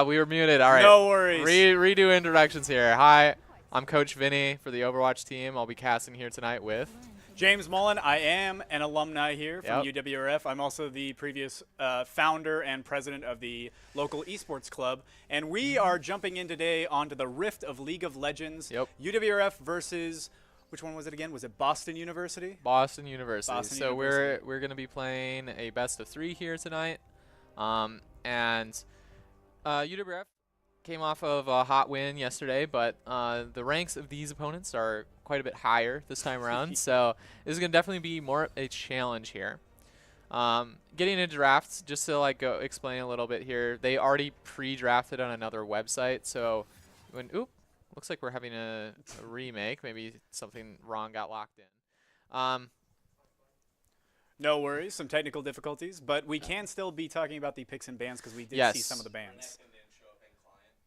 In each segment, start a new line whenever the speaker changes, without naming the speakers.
We were muted. All right.
No worries.
Redo introductions here. Hi, I'm Coach Vinny for the Overwatch team. I'll be casting here tonight with
James Mullen. I am an alumni here from UWRF. I'm also the previous founder and president of the local esports club. And we are jumping in today onto the Rift of League of Legends. UWRF versus, which one was it again? Was it Boston University?
Boston University. So we're going to be playing a best of 3 here tonight. And UWRF came off of a hot win yesterday, but the ranks of these opponents are quite a bit higher this time around, so this is going to definitely be more a challenge here. Getting into drafts, just to like go explain a little bit here, they already pre-drafted on another website, so looks like we're having a remake. Maybe something wrong got locked in.
No worries, some technical difficulties, but we can still be talking about the picks and bans because we did see some of the bans.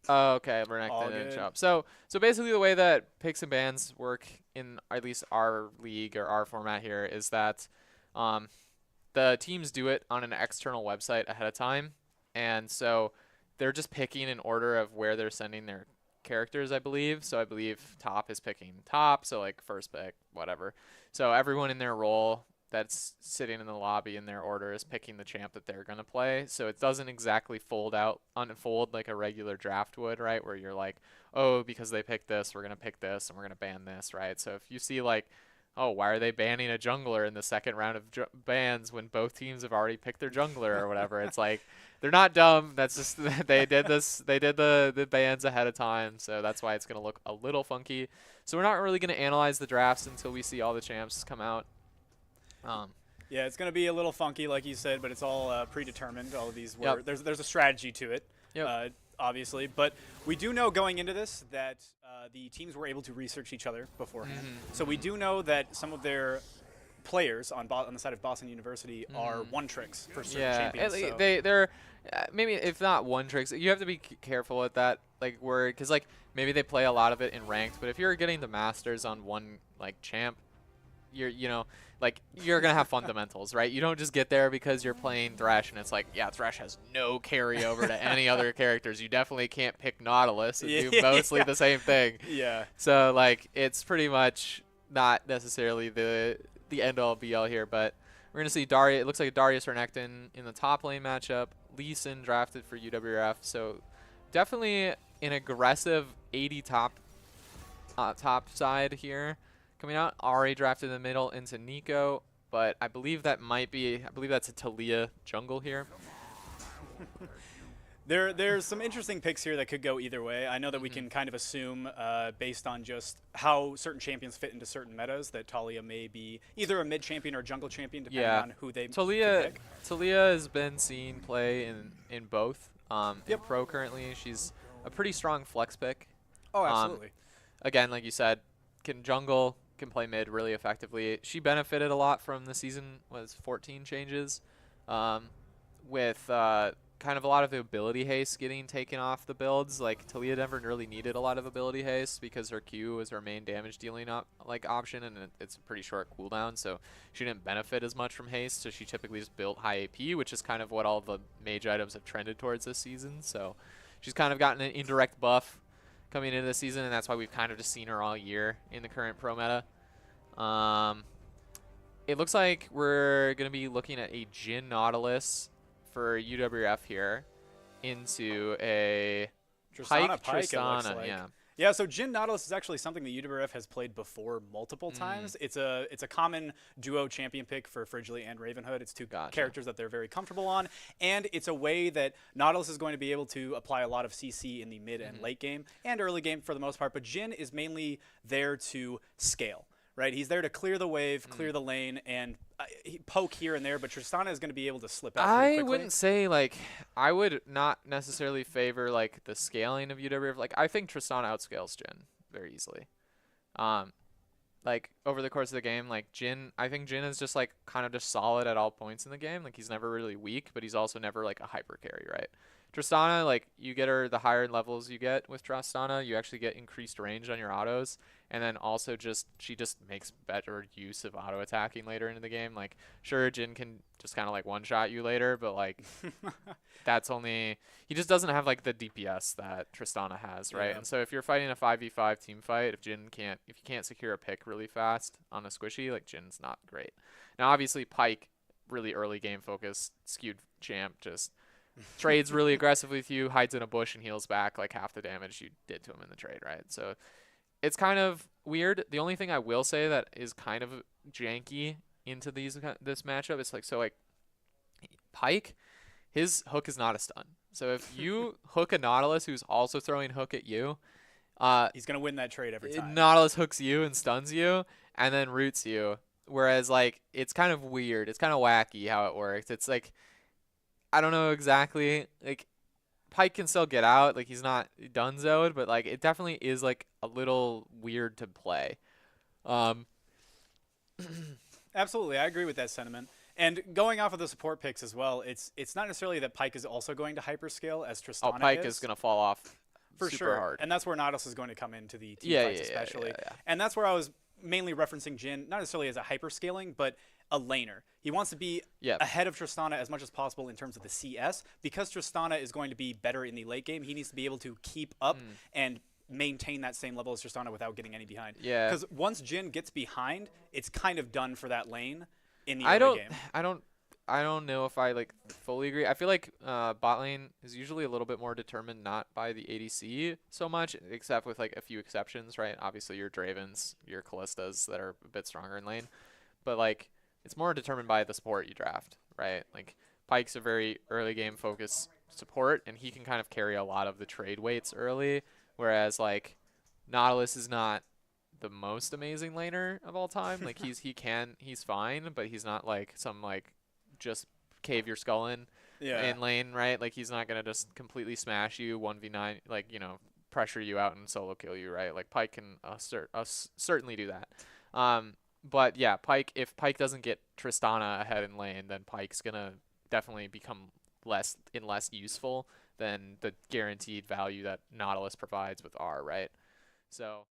Oh, okay, Verneck didn't show up. So basically the way that picks and bans work in at least our league or our format here is that the teams do it on an external website ahead of time, and so they're just picking in order of where they're sending their characters, I believe. So I believe top is picking top, so like first pick, whatever. So everyone in their role that's sitting in the lobby in their order is picking the champ that they're going to play. So it doesn't exactly unfold like a regular draft would, right? Where you're like, oh, because they picked this, we're going to pick this, and we're going to ban this, right? So if you see like, oh, why are they banning a jungler in the second round of bans when both teams have already picked their jungler or whatever? It's like, they're not dumb. That's just, they did the bans ahead of time. So that's why it's going to look a little funky. So we're not really going to analyze the drafts until we see all the champs come out.
Yeah, it's going to be a little funky, like you said, but it's all predetermined. All of these were there's a strategy to it, obviously. But we do know going into this that the teams were able to research each other beforehand. So we do know that some of their players on the side of Boston University are one tricks for certain champions.
Yeah, they're maybe if not one tricks. You have to be careful with that, like because like maybe they play a lot of it in ranked, but if you're getting the masters on one like champ, you're gonna have fundamentals, right? You don't just get there because you're playing Thresh and it's like, yeah, Thresh has no carryover to any other characters. You definitely can't pick Nautilus and do mostly the same thing.
Yeah.
So like it's pretty much not necessarily the end all be all here, but we're gonna see Darius. It looks like Darius Renekton in the top lane matchup. Lee Sin drafted for UWRF, so definitely an aggressive 80 top side here. Coming out, Ari drafted in the middle into Nico, but I believe that's a Talia jungle here.
There's some interesting picks here that could go either way. I know that we can kind of assume, based on just how certain champions fit into certain metas, that Talia may be either a mid champion or a jungle champion, depending on who they pick.
Talia has been seen play in both. In pro currently, she's a pretty strong flex pick.
Oh, absolutely.
Again, like you said, can jungle, can play mid really effectively. She benefited a lot from the season 14 changes, with kind of a lot of the ability haste getting taken off the builds. Like Talia never really needed a lot of ability haste because her Q was her main damage dealing option, and it's a pretty short cooldown, so she didn't benefit as much from haste. So she typically just built high AP, which is kind of what all the mage items have trended towards this season. So she's kind of gotten an indirect buff coming into the season, and that's why we've kind of just seen her all year in the current pro meta. It looks like we're going to be looking at a Jhin Nautilus for UWRF here into a
Tristana Pike,
Tristana,
Yeah, so Jhin Nautilus is actually something that UWRF has played before multiple times. It's a common duo champion pick for Frigidly and Ravenhood. It's two characters that they're very comfortable on, and it's a way that Nautilus is going to be able to apply a lot of CC in the mid and late game and early game for the most part, but Jhin is mainly there to scale. Right, he's there to clear the wave, clear the lane, and poke here and there. But Tristana is going to be able to slip out pretty quickly.
I wouldn't say I would not necessarily favor the scaling of UWRF. I think Tristana outscales Jhin very easily. Over the course of the game, Jhin, I think Jhin is just kind of just solid at all points in the game. He's never really weak, but he's also never a hyper carry, right? Tristana, you get her, the higher levels you get with Tristana, you actually get increased range on your autos, and then also she just makes better use of auto attacking later into the game. Sure, Jhin can just kind of one shot you later, but that's only, he just doesn't have the DPS that Tristana has, right?
Yeah.
And so if you're fighting a 5v5 team fight, if you can't secure a pick really fast on a squishy, Jhin's not great. Now obviously Pike, really early game focused, skewed champ, just trades really aggressively with you, hides in a bush, and heals back half the damage you did to him in the trade, right? So it's kind of weird. The only thing I will say that is kind of janky into this matchup is Pike, his hook is not a stun. So if you hook a Nautilus who's also throwing hook at you,
he's gonna win that trade every time.
Nautilus hooks you and stuns you, and then roots you. Whereas like it's kind of weird. It's kind of wacky how it works. It's like I don't know exactly. Like Pyke can still get out. Like he's not donezoed, but like it definitely is like a little weird to play.
Absolutely, I agree with that sentiment. And going off of the support picks as well, it's not necessarily that Pyke is also going to hyperscale as Tristana
Pyke is going to fall off
for
super
sure.
hard.
And that's where Nautilus is going to come into the team fights especially. And that's where I was mainly referencing Jhin, not necessarily as a hyperscaling, but a laner. He wants to be ahead of Tristana as much as possible in terms of the CS. Because Tristana is going to be better in the late game, he needs to be able to keep up and maintain that same level as Tristana without getting any behind.
Yeah.
Because once Jhin gets behind, it's kind of done for that lane in the early game.
I don't know if I like fully agree. I feel like bot lane is usually a little bit more determined not by the ADC so much, except with like a few exceptions, right? Obviously your Dravens, your Kallistas that are a bit stronger in lane, but like it's more determined by the support you draft, right? Like Pyke's a very early game focused support, and he can kind of carry a lot of the trade weights early, whereas like Nautilus is not the most amazing laner of all time. Like he's fine, but he's not like some like just cave your skull in lane, right? Like he's not gonna just completely smash you 1v9, like pressure you out and solo kill you, right? Like Pyke can certainly do that. But yeah, if Pyke doesn't get Tristana ahead in lane, then Pyke's gonna definitely become less useful than the guaranteed value that Nautilus provides with R, right? So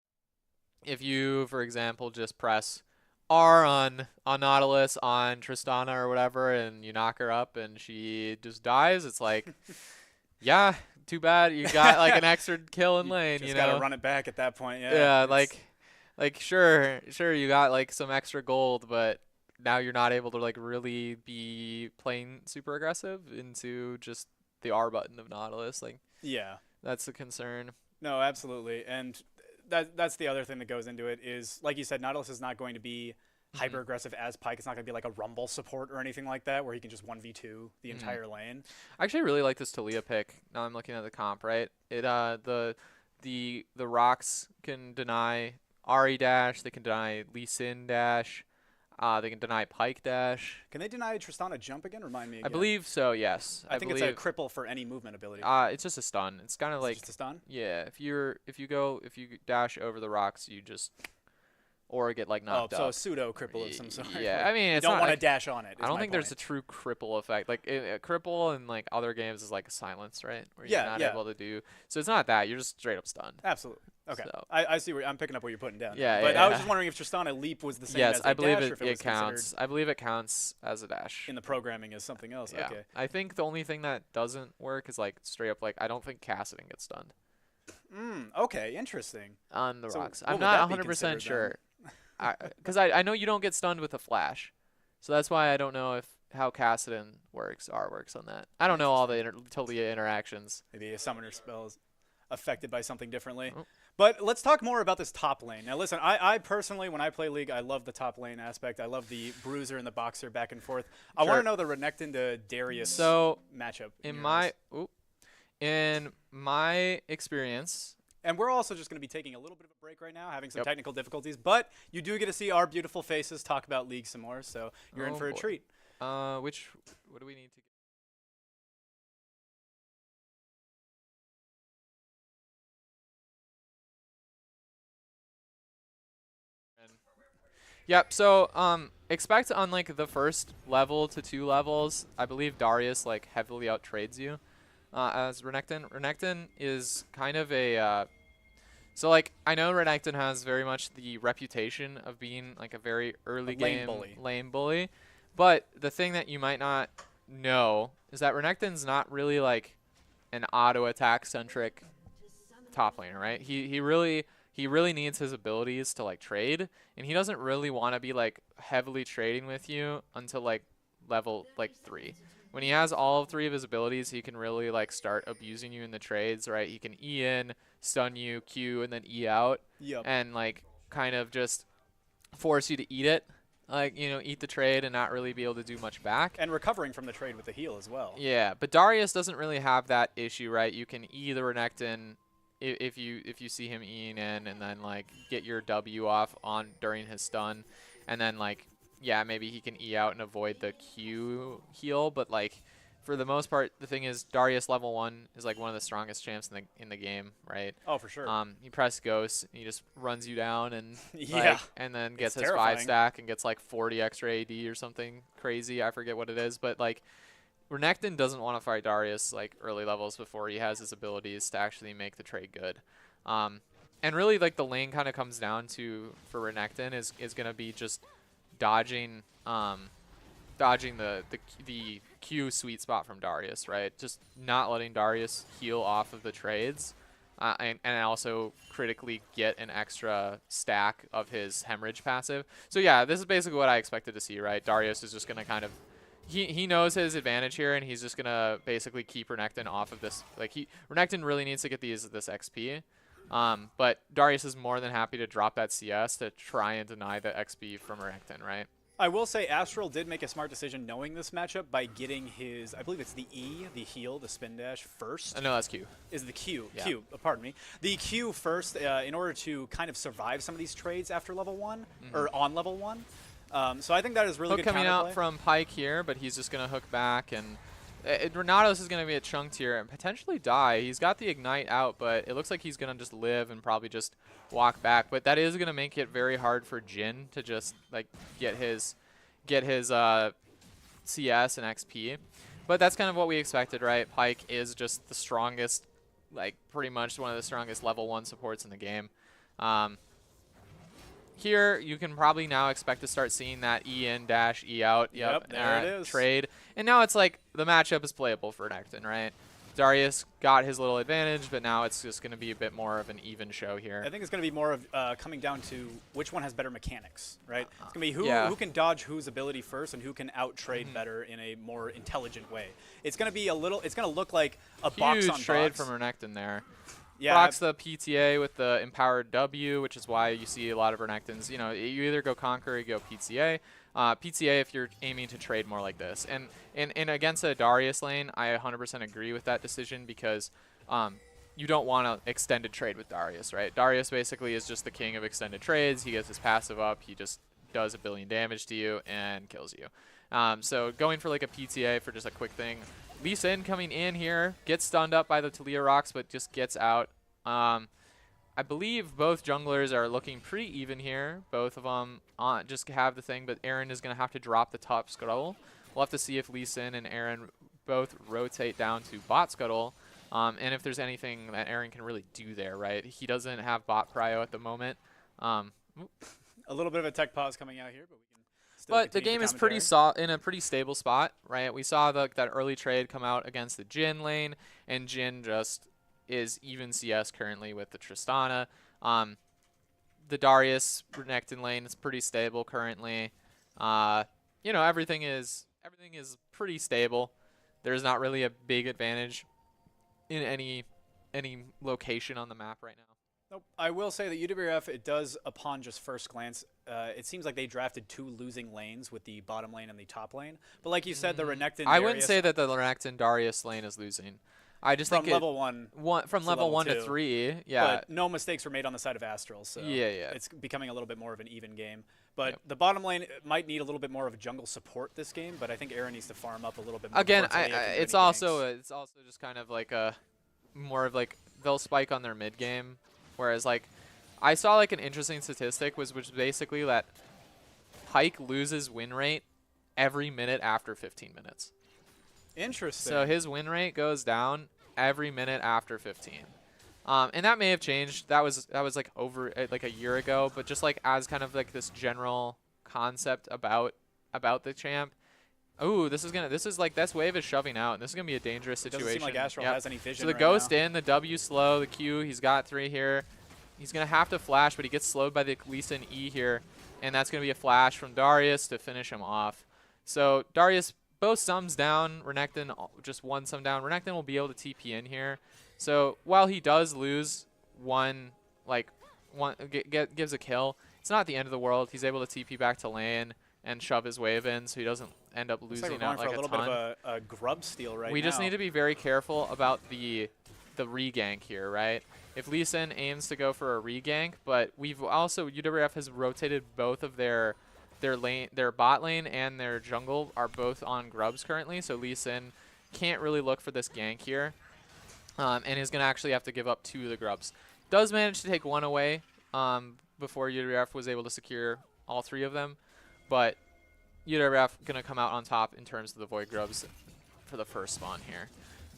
if you, for example, just press R on Nautilus on Tristana or whatever, and you knock her up and she just dies, it's like, yeah, too bad. You got like an extra kill in lane.
Just gotta run it back at that point.
Yeah, like sure, you got like some extra gold, but now you're not able to like really be playing super aggressive into just the R button of Nautilus. Like,
yeah,
that's the concern.
No, absolutely, and that's the other thing that goes into it is, like you said, Nautilus is not going to be hyper aggressive as Pyke. It's not going to be like a Rumble support or anything like that where he can just 1v2 the entire lane.
I actually really like this Taliyah pick. Now I'm looking at the comp, right? It the rocks can deny Ahri dash, they can deny Lee Sin dash, they can deny Pyke dash.
Can they deny Tristana jump again? Remind me again.
I believe so, yes.
I think it's a cripple for any movement ability.
It's just a stun. It's kind of like
just a stun?
Yeah, if you dash over the rocks, you just or get like knocked up.
So a pseudo cripple of some sort.
Yeah, I mean,
you don't want to dash on it.
I don't think there's a true cripple effect. Like a cripple in like other games is like a silence, right? Where you're not able to do. So it's not that. You're just straight up stunned.
Absolutely. Okay.
So.
I see I'm picking up what you're putting down.
Yeah,
but I was just wondering if Tristana leap was the same as a dash.
Yes, I believe
or if
it counts. I believe it counts as a dash.
In the programming as something else.
Yeah.
Okay.
I think the only thing that doesn't work is like straight up like I don't think Kassadin gets stunned.
Okay, interesting.
On the rocks. I'm not 100% sure. Because I know you don't get stunned with a flash, so that's why I don't know how Kassadin works on that. I don't know all the Taliyah interactions.
Maybe a summoner spell is affected by something differently. Oh. But let's talk more about this top lane. Now listen, I personally, when I play League, I love the top lane aspect. I love the bruiser and the boxer back and forth. I want to know the Renekton to Darius matchup.
In my experience.
And we're also just going to be taking a little bit of a break right now, having some technical difficulties. But you do get to see our beautiful faces talk about League some more, so you're in for a treat.
What do we need to get? Yep, so expect on like the first level to 2 levels, I believe Darius like heavily outtrades you as Renekton. Renekton is kind of a so like I know Renekton has very much the reputation of being like a very early game lane bully, but the thing that you might not know is that Renekton's not really like an auto attack centric top laner, right? He really needs his abilities to like trade, and he doesn't really want to be like heavily trading with you until like level like 3. When he has all 3 of his abilities, he can really like start abusing you in the trades, right? He can E in, stun you, Q, and then E out, and like kind of just force you to eat it. like, you know, eat the trade and not really be able to do much back.
And recovering from the trade with the heal as well.
Yeah, but Darius doesn't really have that issue, right? You can E the Renekton if you see him E'ing in, and then like get your W off on during his stun, and then like, yeah, maybe he can E out and avoid the Q heal, but like for the most part, the thing is Darius level 1 is like one of the strongest champs in the game, right?
Oh, for sure.
He press Ghost, and he just runs you down and
yeah,
like, and then gets his
terrifying.
5 stack and gets like 40 extra AD or something crazy. I forget what it is, but like Renekton doesn't want to fight Darius like early levels before he has his abilities to actually make the trade good. And really like the lane kind of comes down to for Renekton is gonna be just dodging the Q sweet spot from Darius, right? Just not letting Darius heal off of the trades, and also critically get an extra stack of his hemorrhage passive. So yeah, this is basically what I expected to see, right? Darius is just gonna kind of he knows his advantage here, and he's just gonna basically keep Renekton off of this. Like Renekton really needs to get this XP. But Darius is more than happy to drop that CS to try and deny the XP from Renekton, right?
I will say Astral did make a smart decision knowing this matchup by getting his, I believe it's the E, the heal, the spin dash first.
No, that's Q.
Is the Q.
Yeah.
Q, pardon me. The Q first in order to kind of survive some of these trades after level 1, or on level 1. So I think that is really
Hook
good
coming
counterplay.
out from Pyke here, but he's just going to hook back, and Renatos is going to be a chunked here and potentially die. He's got the Ignite out, but it looks like he's going to just live and probably just walk back. But that is going to make it very hard for Jhin to just like get his CS and XP. But that's kind of what we expected, right? Pyke is just the strongest, like pretty much one of the strongest level 1 supports in the game. Here, you can probably now expect to start seeing that E in dash, E out,
Yep, there it is.
trade. And now it's like the matchup is playable for Renekton, right? Darius got his little advantage, but now it's just going to be a bit more of an even show here.
I think it's going to be more of coming down to which one has better mechanics, right? It's going to be who can dodge whose ability first and who can out-trade better in a more intelligent way. It's going to be it's going to look like a box on box.
Huge trade from Renekton there.
Yeah,
Procs the PTA with the empowered W, which is why you see a lot of Renektons. You know, you either go Conquer or you go PTA. PTA if you're aiming to trade more like this. And against a Darius lane, I 100% agree with that decision because you don't want to extended trade with Darius, right? Darius basically is just the king of extended trades. He gets his passive up. He just does 1 billion damage to you and kills you. So going for like a PTA for just a quick thing. Lee Sin coming in here, gets stunned up by the Talia rocks, but just gets out. I believe both junglers are looking pretty even here. Both of them just have the thing, but Aaron is going to have to drop the top scuttle. We'll have to see if Lee Sin and Aaron both rotate down to bot scuttle, and if there's anything that Aaron can really do there, right? He doesn't have bot prio at the moment.
A little bit of a tech pause coming out here, but we can still
But the game is pretty in a pretty stable spot, right? We saw that early trade come out against the Jhin lane, and Jhin just is even CS currently with the Tristana. The Darius Renekton lane is pretty stable currently. You know, everything is pretty stable. There's not really a big advantage in any location on the map right now.
Nope. I will say that UWRF, it does, upon just first glance, it seems like they drafted 2 losing lanes with the bottom lane and the top lane. But like you said, the Renekton
I wouldn't say that the Renekton Darius lane is losing. I just think
level 1
from level 1 to 3, yeah.
But no mistakes were made on the side of Astral, so
yeah.
It's becoming a little bit more of an even game. But the bottom lane might need a little bit more of a jungle support this game, but I think Aaron needs to farm up a little bit more.
Again, it's also just kind of like more of like they'll spike on their mid game, whereas like I saw like an interesting statistic which basically that Pyke loses win rate every minute after 15 minutes.
Interesting.
So his win rate goes down every minute after 15. And that may have changed. That was like over like a year ago, but just like as kind of like this general concept about the champ. Ooh, this is like this wave is shoving out, and this is gonna be a dangerous situation.
Doesn't seem like Astral has any vision.
So the Ghost in, the W slow, the Q, he's got 3 here. He's gonna have to flash, but he gets slowed by the Lee Sin E here, and that's gonna be a flash from Darius to finish him off. So Darius both sums down, Renekton just 1 sum down. Renekton will be able to TP in here. So while he does lose gives a kill, it's not the end of the world. He's able to TP back to lane, and shove his wave in so he doesn't end up losing out like a ton.
Looks like we're going for a little bit of a grub steal right now.
We just need to be very careful about the re-gank here, right? If Lee Sin aims to go for a re-gank, but we've also, UWRF has rotated both of their bot lane and their jungle are both on grubs currently, so Lee Sin can't really look for this gank here, and is going to actually have to give up 2 of the grubs. Does manage to take 1 away before UWRF was able to secure all 3 of them, but UWRF going to come out on top in terms of the void grubs for the first spawn here.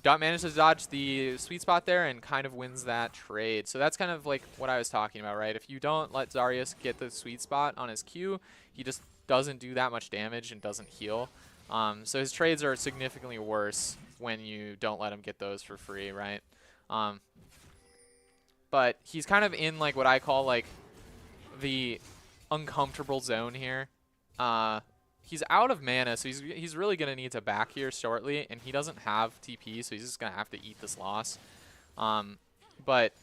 Managed to dodge the sweet spot there and kind of wins that trade. So that's kind of like what I was talking about, right? If you don't let Darius get the sweet spot on his Q, he just doesn't do that much damage and doesn't heal. So his trades are significantly worse when you don't let him get those for free, right? But he's kind of in like what I call like the uncomfortable zone here. He's out of mana, so he's really going to need to back here shortly, and he doesn't have TP, so he's just going to have to eat this loss. But,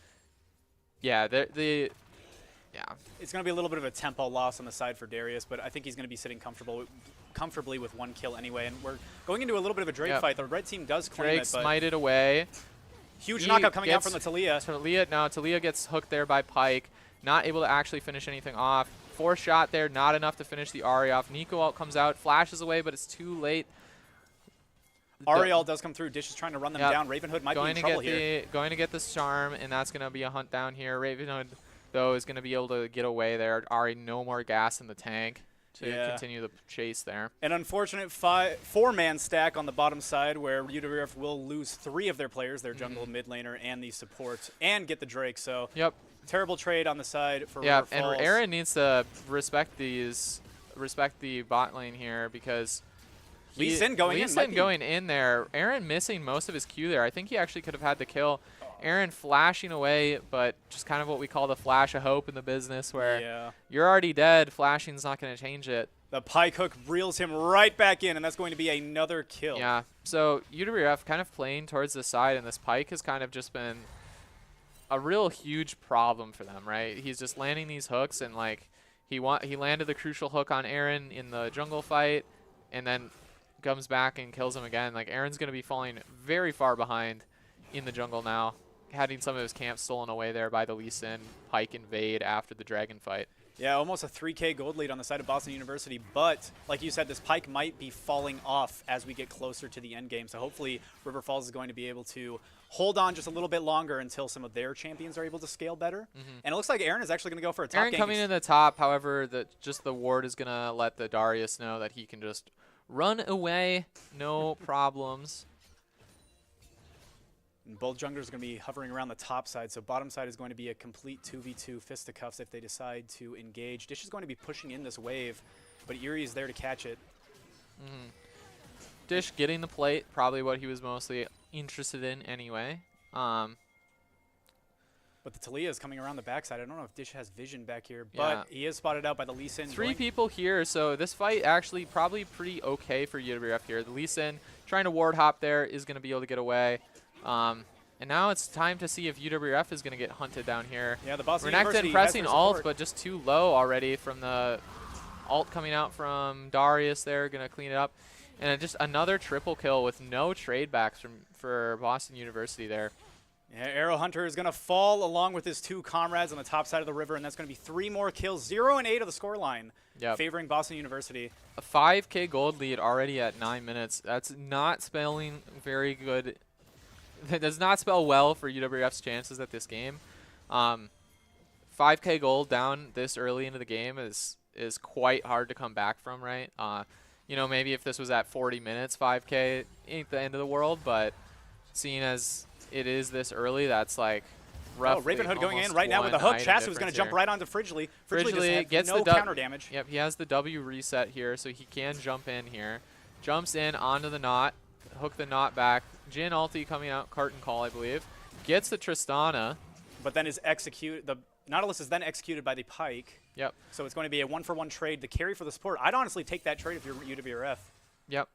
yeah, yeah.
It's going to be a little bit of a tempo loss on the side for Darius, but I think he's going to be sitting comfortably with 1 kill anyway, and we're going into a little bit of a Drake fight. The red team does claim
Drake smited away.
Huge knockout coming out from the Talia.
Talia gets hooked there by Pyke, not able to actually finish anything off. 4 shot there, not enough to finish the Ahri off. Nico ult comes out, flashes away, but it's too late.
Ariel does come through. Dish is trying to run them down. Ravenhood might be in trouble here.
Going to get this charm, and that's going to be a hunt down here. Ravenhood, though, is going to be able to get away there. Ahri, no more gas in the tank to continue the chase there.
An unfortunate 4-man stack on the bottom side where UWRF will lose 3 of their players, their jungle, mid laner, and the support, and get the Drake. So terrible trade on the side for River Falls.
And Aaron needs to respect the bot lane here because
Lee Sin going
in there. Aaron missing most of his Q there. I think he actually could have had the kill. Aaron flashing away, but just kind of what we call the flash of hope in the business where you're already dead. Flashing's not going to change it.
The Pyke hook reels him right back in, and that's going to be another kill.
Yeah, so UWRF kind of playing towards the side, and this Pyke has kind of just been a real huge problem for them, right? He's just landing these hooks, and like he landed the crucial hook on Aaron in the jungle fight, and then comes back and kills him again. Like Aaron's going to be falling very far behind in the jungle now, having some of his camp stolen away there by the Lee Sin Pyke invade after the dragon fight.
Yeah, almost a 3K gold lead on the side of Boston University, but like you said, this Pyke might be falling off as we get closer to the end game. So hopefully River Falls is going to be able to hold on just a little bit longer until some of their champions are able to scale better. And it looks like Aaron is actually going to go for a top
Aaron coming in the top, however, just the ward is going to let the Darius know that he can just run away, no problems.
And both junglers are going to be hovering around the top side, so bottom side is going to be a complete 2v2 fisticuffs if they decide to engage. Dish is going to be pushing in this wave, but Eerie is there to catch it.
Dish getting the plate, probably what he was mostly interested in anyway.
But the Talia is coming around the backside. I don't know if Dish has vision back here, but he is spotted out by the Lee Sin.
3 people here, so this fight actually probably pretty okay for UWRF here. The Lee Sin trying to ward hop there is going to be able to get away. And now it's time to see if UWRF is going to get hunted down here.
Yeah, the Boston
Renekton
University
pressing ult, but just too low already from the ult coming out from Darius there, going to clean it up. And just another triple kill with no trade backs for Boston University there.
Yeah, Arrow Hunter is going to fall along with his 2 comrades on the top side of the river, and that's going to be 3 more kills, 0 and 8 of the scoreline, favoring Boston University.
A 5K gold lead already at 9 minutes. That's not spelling very good. That does not spell well for UWRF's chances at this game. 5K gold down this early into the game is quite hard to come back from, right? You know, maybe if this was at 40 minutes, 5K ain't the end of the world, but seeing as it is this early, that's like rough.
Ravenhood going in right now with a hook. Chasu is going to jump right onto Fridgley. Fridgley gets no counter damage.
Yep, he has the W reset here, so he can jump in here. Jumps in onto the knot, hook the knot back. Jhin ulti coming out, Carton Call, I believe. Gets the Tristana.
But then is executed. The Nautilus is then executed by the Pyke.
Yep.
So it's going to be a 1-for-1 trade. The carry for the support. I'd honestly take that trade if you're UWRF.
Yep.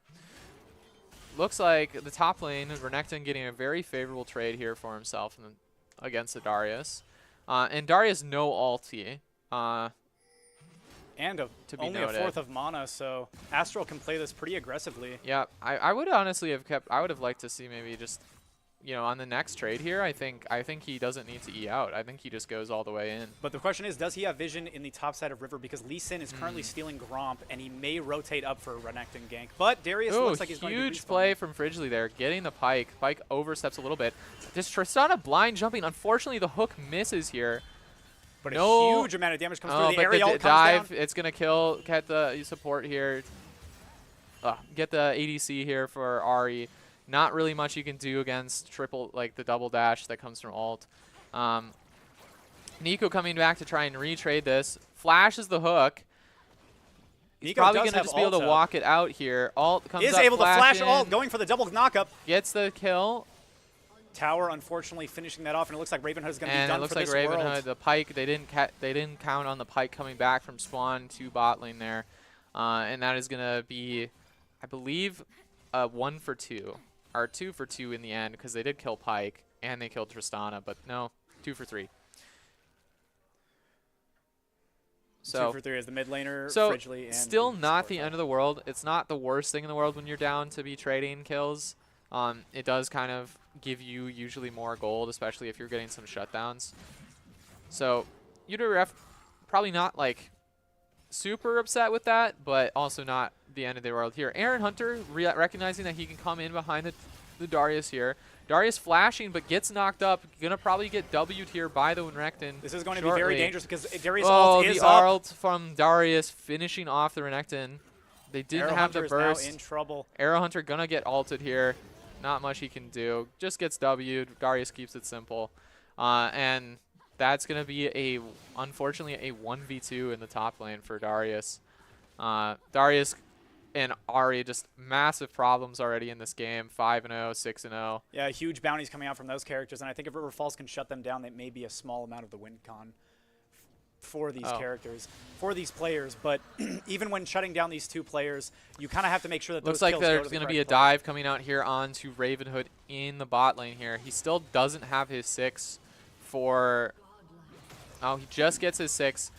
Looks like the top lane, Renekton getting a very favorable trade here for himself against the Darius. And Darius no ulti.
And only a fourth of mana, so Astral can play this pretty aggressively.
Yeah, I would honestly have kept. I would have liked to see maybe just, on the next trade here. I think he doesn't need to E out. I think he just goes all the way in.
But the question is, does he have vision in the top side of River? Because Lee Sin is currently stealing Gromp, and he may rotate up for a Renekton gank. But Darius looks like he's going to be
huge play from Fridgley there, getting the Pike. Pike oversteps a little bit. Just Tristana blind jumping. Unfortunately, the hook misses here.
But a huge amount of damage comes through. The aerial comes
dive,
down.
It's going to get the support here. Get the ADC here for Ahri. Not really much you can do against the double dash that comes from ult. Nico coming back to try and retrade this. Flashes the hook. He's probably going to just be able to walk it out here. Ult comes up,
is able to flash ult, going for the double knockup.
Gets the kill.
Tower unfortunately finishing that off, and it looks like Ravenhood is going to be done for this
world. And it looks like Ravenhood,
world.
the Pike, they didn't count on the Pike coming back from spawn to bot lane there, and that is going to be, I believe, 1 for 2 or 2 for 2 in the end, because they did kill Pike and they killed Tristana, but no, 2 for 3. So
2 for 3 as the mid laner.
So
Fridgley and
still not the end of the world. It's not the worst thing in the world when you're down to be trading kills. It does kind of give you usually more gold, especially if you're getting some shutdowns. So UWRF probably not like super upset with that, but also not the end of the world here. Aaron Hunter recognizing that he can come in behind the Darius here. Darius flashing, but gets knocked up. Gonna probably get W'd here by the Renekton.
This is going
shortly.
to be very dangerous because Darius ult is up.
The ult from Darius finishing off the Renekton. They didn't have the burst.
Is now in trouble.
Arrow Hunter gonna get ulted here. Not much he can do. Just gets W'd. Darius keeps it simple. And that's gonna be unfortunately a 1v2 in the top lane for Darius. Darius and Ahri just massive problems already in this game. 5-0, 6-0.
Yeah, huge bounties coming out from those characters, and I think if River Falls can shut them down, that may be a small amount of the win con for these characters, for these players. But even when shutting down these two players, you kind of have to make sure that
looks
those
like
kills
there's
going to
be a dive coming out here onto Ravenhood in the bot lane here. He still doesn't have his 6 for... Oh, he just gets his 6,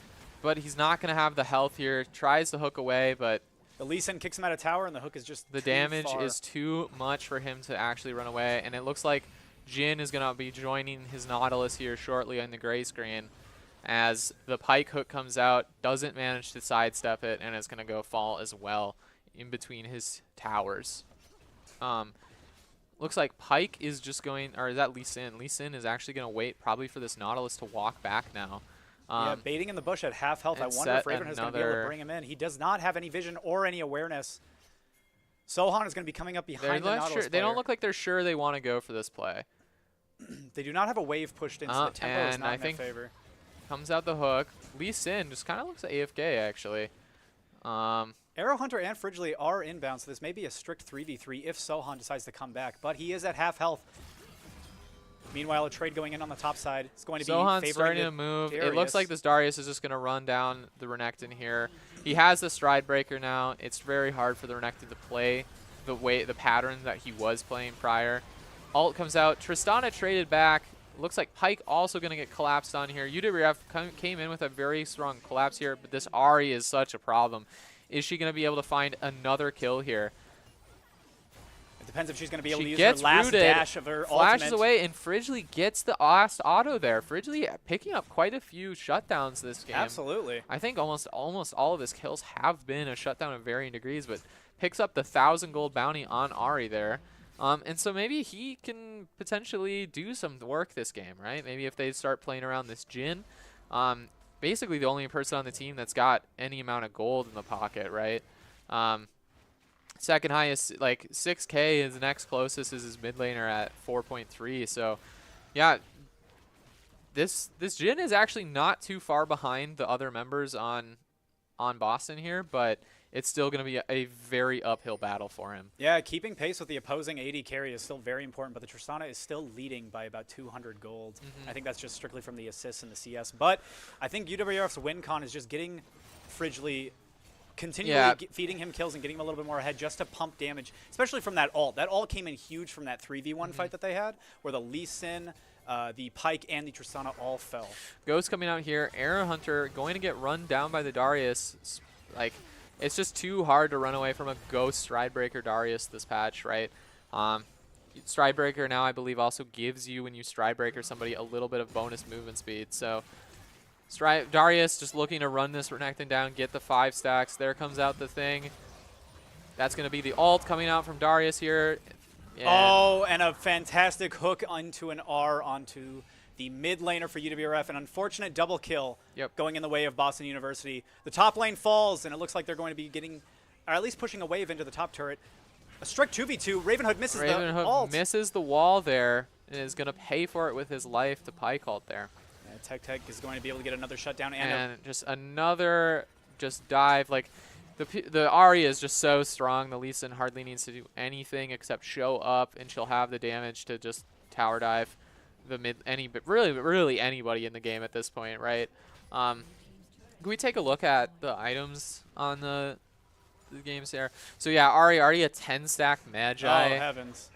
but he's not going to have the health here. Tries to hook away, but...
The Lee Sin kicks him out of tower, and the hook is just
the damage is too much for him to actually run away, and it looks like Jin is going to be joining his Nautilus here shortly on the gray screen as the Pike hook comes out, doesn't manage to sidestep it, and it's going to go fall as well in between his towers. Looks like Pike is just going, or is that Lee Sin? Lee Sin is actually going to wait probably for this Nautilus to walk back now.
Yeah, baiting in the bush at half health. I wonder if Ravenhood is going to be able to bring him in. He does not have any vision or any awareness. Sohan is going to be coming up behind the Nautilus player.
They don't look like they're sure they want to go for this play.
They do not have a wave pushed in, so the tempo is not in their favor.
Comes out the hook. Lee Sin just kind of looks AFK, actually.
Arrow Hunter and Fridgley are inbound, so this may be a strict 3v3 if Sohan decides to come back. But he is at half health. Meanwhile, a trade going in on the top side. It's going to be
Sohan's starting to move.
Darius.
It looks like this Darius is just going to run down the Renekton here. He has the Stride Breaker now. It's very hard for the Renekton to play the pattern that he was playing prior. Ult comes out. Tristana traded back. Looks like Pike also going to get collapsed on here. UWRF came in with a very strong collapse here, but this Ahri is such a problem. Is she going to be able to find another kill here?
Depends if she's going to be able to use her last dash of her
flashes
ultimate.
Away, and Fridgley gets the last auto there. Fridgley picking up quite a few shutdowns this game.
Absolutely.
I think almost all of his kills have been a shutdown of varying degrees, but picks up the 1,000 gold bounty on Ahri there. And so maybe he can potentially do some work this game, right? Maybe if they start playing around this Jin. Basically the only person on the team that's got any amount of gold in the pocket, right? Second highest, like 6K is the next closest is his mid laner at 4.3. So, yeah, this Jin is actually not too far behind the other members on Boston here, but it's still going to be a very uphill battle for him.
Yeah, keeping pace with the opposing AD carry is still very important, but the Tristana is still leading by about 200 gold. I think that's just strictly from the assists and the CS. But I think UWRF's win con is just getting Fridgley continually feeding him kills and getting him a little bit more ahead just to pump damage, especially from that ult. That ult came in huge from that 3v1 fight that they had, where the Lee Sin the Pyke and the Tristana all fell.
Ghost coming out here. Arrow Hunter going to get run down by the Darius. Like, it's just too hard to run away from a Ghost Stridebreaker Darius this patch, right? Stridebreaker now, I believe, also gives you, when you Stridebreaker somebody, a little bit of bonus movement speed. So Darius just looking to run this Renekton down, get the 5 stacks. There comes out the thing. That's going to be the ult coming out from Darius here.
And a fantastic hook onto an R onto the mid laner for UWRF. An unfortunate double kill going in the way of Boston University. The top lane falls, and it looks like they're going to be getting, or at least pushing a wave into the top turret. A strict 2v2. Ravenhood misses the ult.
Misses the wall there and is going to pay for it with his life to Pyke ult there.
Tech is going to be able to get another shutdown.
And just another dive. Like, the Ahri is just so strong. The Lee Sin hardly needs to do anything except show up, and she'll have the damage to just tower dive really anybody in the game at this point, right? Can we take a look at the items on the games here? So yeah, Ahri already a 10-stack Magi.
Oh, heavens.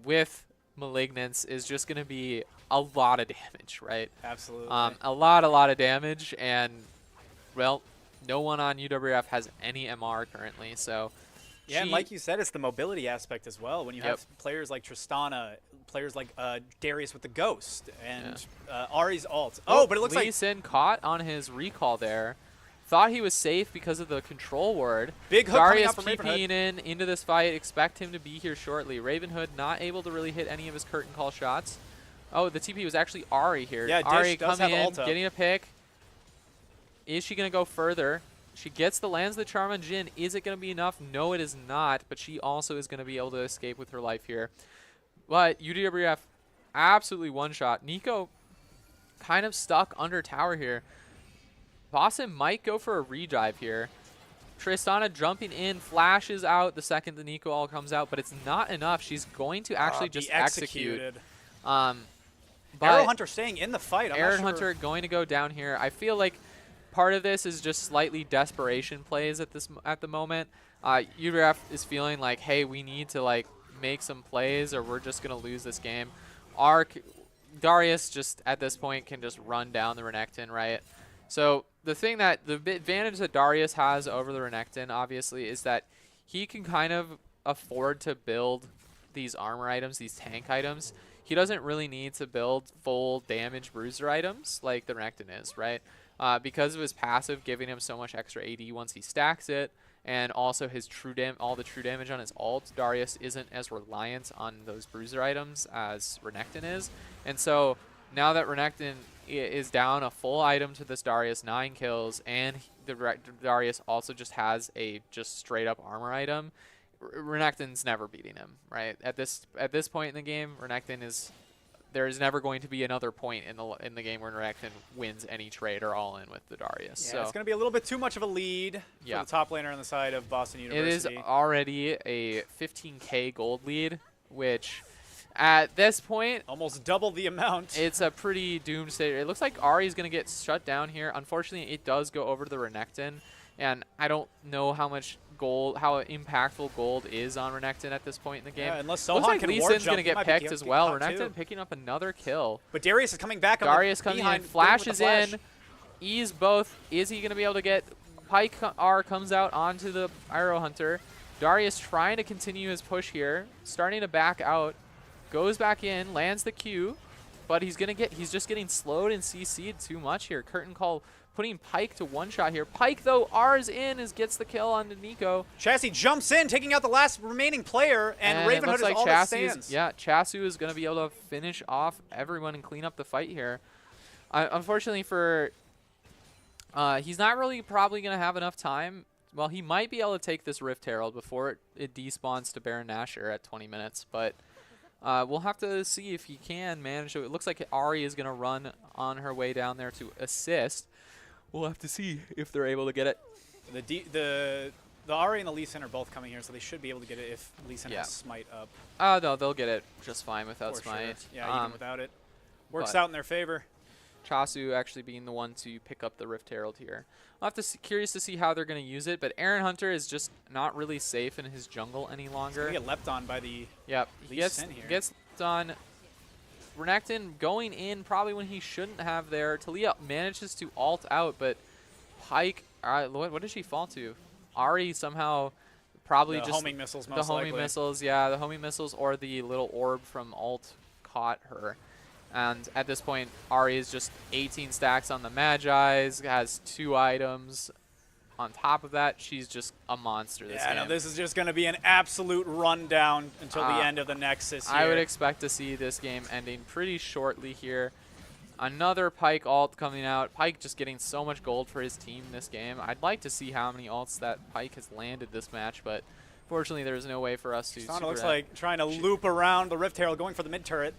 With Malignance is just going to be a lot of damage, right?
Absolutely.
A lot of damage, and, well, no one on UWRF has any MR currently, so...
Yeah, and like you said, it's the mobility aspect as well. When you have players like Tristana, players like Darius with the Ghost, and Ahri's ult. Oh, but it looks like...
Lee Sin caught on his recall there. Thought he was safe because of the control ward.
Big hook
Darius
coming out from
TPing into this fight. Expect him to be here shortly. Ravenhood not able to really hit any of his curtain call shots. Oh, the TP was actually Ahri here.
Yeah,
Ahri coming in,
Ulta.
getting a pick. Is she going to go further? She gets lands the charm on Jhin. Is it going to be enough? No, it is not. But she also is going to be able to escape with her life here. But UWRF absolutely one-shot. Nico kind of stuck under tower here. Boston might go for a redive here. Tristana jumping in, flashes out the second the Nico all comes out, but it's not enough. She's going to actually just execute.
Arrow Hunter staying in the fight.
Arrow Hunter going to go down here. I feel like part of this is just slightly desperation plays at the moment. UWRF is feeling like, hey, we need to make some plays or we're just gonna lose this game. Darius just at this point can just run down the Renekton, right? So the advantage that Darius has over the Renekton, obviously, is that he can kind of afford to build these armor items, these tank items. He doesn't really need to build full damage bruiser items like the Renekton is, right? Because of his passive giving him so much extra AD once he stacks it, and also his all the true damage on his ult, Darius isn't as reliant on those bruiser items as Renekton is. And so now that Renekton is down a full item to this Darius, 9 kills, and the Darius also just has a straight up armor item, Renekton's never beating him, right? At this point in the game, there is never going to be another point in the game where Renekton wins any trade or all in with the Darius.
Yeah,
so
it's going to be a little bit too much of a lead for the top laner on the side of Boston University.
It is already a 15k gold lead, which at this point,
almost double the amount.
It's a pretty doomed state. It looks like Ahri is going to get shut down here. Unfortunately, it does go over to the Renekton, and I don't know how impactful gold is on Renekton at this point in the game.
Yeah, unless Sohan
looks like
can
Lee
ward
Sin's going to
jump,
get picked as well. Renekton picking up another kill.
But Darius is coming back.
Darius coming in, flashes in, ease both. Is he going to be able to get Pyke R comes out onto the Arrow Hunter. Darius trying to continue his push here, starting to back out. Goes back in, lands the Q, but he's just getting slowed and CC'd too much here. Curtain call putting Pyke to one shot here. Pyke though, R's in, gets the kill on Nico.
Chassis jumps in, taking out the last remaining player, and Ravenhood is all that stands.
Yeah, Chasu is going to be able to finish off everyone and clean up the fight here. Unfortunately he's not really probably going to have enough time. Well, he might be able to take this Rift Herald before it despawns to Baron Nashor at 20 minutes, but we'll have to see if he can manage it. It looks like Ahri is going to run on her way down there to assist. We'll have to see if they're able to get it.
The Ahri and the Lee Sin are both coming here, so they should be able to get it if Lee Sin has Smite up.
No, they'll get it just fine without Smite.
Sure. Yeah, even without it. Works out in their favor.
Chasu actually being the one to pick up the Rift Herald here. I'll have to curious to see how they're going to use it, but Arrow Hunter is just not really safe in his jungle any longer.
He's going to get leapt on by the
He gets leapt on. Renekton going in probably when he shouldn't have there. Talia manages to ult out, but Pyke, what did she fall to? Ahri somehow probably
the
just
homing missiles,
the
most
homing
likely.
missiles, yeah, the homing missiles or the little orb from ult caught her. And at this point, Ahri is just 18 stacks on the Magi's, has 2 items. On top of that, she's just a monster this game.
No, this is just going to be an absolute rundown until the end of the Nexus here.
I would expect to see this game ending pretty shortly here. Another Pyke ult coming out. Pyke just getting so much gold for his team this game. I'd like to see how many ults that Pyke has landed this match, but fortunately there's no way for us to.
Sana looks like trying to loop around the Rift Herald, going for the mid turret.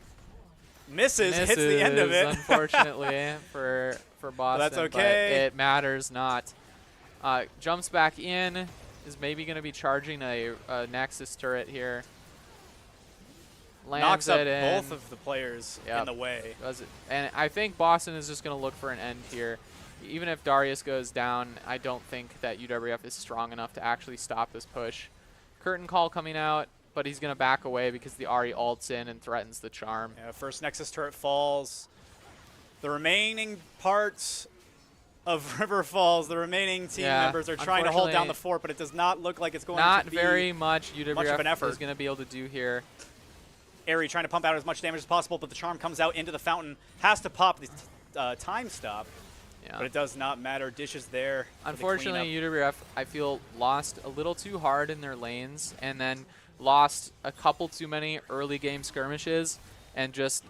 Misses, hits the end of it.
Unfortunately for Boston,
well, that's okay.
But it matters not. Jumps back in, is maybe going to be charging a Nexus turret here. Lands
knocks up
in.
both of the players in the way.
And I think Boston is just going to look for an end here. Even if Darius goes down, I don't think that UWRF is strong enough to actually stop this push. Curtain call coming out, but he's going to back away because the Ahri ults in and threatens the charm.
Yeah, first Nexus turret falls. The remaining parts of River Falls, the remaining team members are trying to hold down the fort, but it does not look like it's going to be
very much
much of an effort.
is going to be able to do here.
Ahri trying to pump out as much damage as possible, but the charm comes out into the fountain, has to pop the time stop, but it does not matter. Dish is there.
Unfortunately, UWRF, I feel, lost a little too hard in their lanes and then lost a couple too many early game skirmishes and just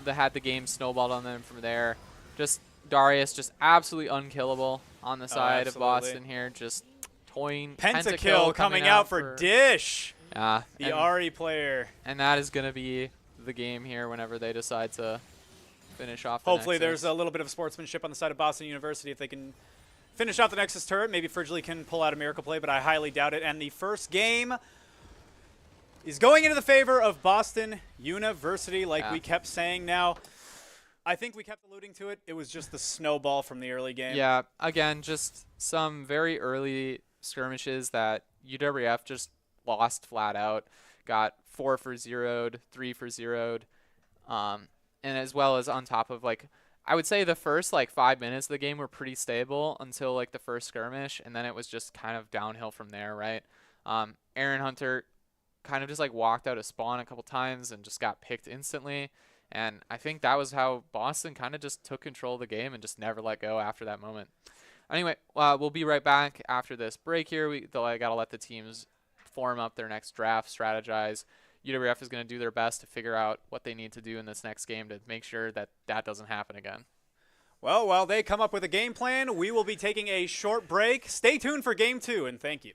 had the game snowballed on them from there. Just Darius just absolutely unkillable on the side of Boston here, just toying.
Pentakill coming out for Dish.
Yeah,
the Ahri player.
And that is going to be the game here whenever they decide to finish off the
Hopefully
Nexus.
There's a little bit of sportsmanship on the side of Boston University. If they can finish off the Nexus turret, maybe Frigidly can pull out a miracle play, but I highly doubt it. And the first game is going into the favor of Boston University, like we kept saying. Now, I think we kept alluding to it. It was just the snowball from the early game.
Yeah, again, just some very early skirmishes that UWRF just lost flat out. Got 4 for 0'd, 3 for 0'd, and as well as on top of, like, I would say the first 5 minutes of the game were pretty stable until the first skirmish, and then it was just kind of downhill from there, right? Aaron Hunter kind of just walked out of spawn a couple times and just got picked instantly. And I think that was how Boston kind of just took control of the game and just never let go after that moment. Anyway, we'll be right back after this break here. I got to let the teams form up their next draft, strategize. UWRF is going to do their best to figure out what they need to do in this next game to make sure that that doesn't happen again.
Well, while they come up with a game plan, we will be taking a short break. Stay tuned for Game 2, and thank you.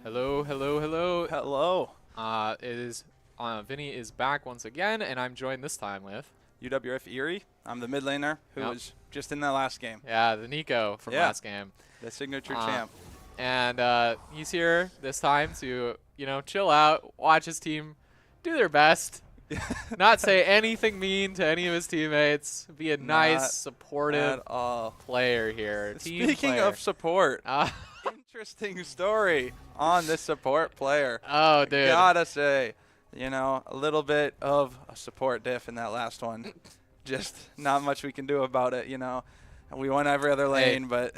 Hello, hello, hello.
Hello.
It is Vinny is back once again, and I'm joined this time with
UWRF Erie. I'm the mid laner who was just in that last game.
the Nico from last game,
the signature champ.
And he's here this time to chill out, watch his team do their best, not say anything mean to any of his teammates, be a nice, supportive player here.
Speaking of support, interesting story on this support player.
Oh, dude.
Gotta say, a little bit of a support diff in that last one. Just not much we can do about it, We won every other lane, but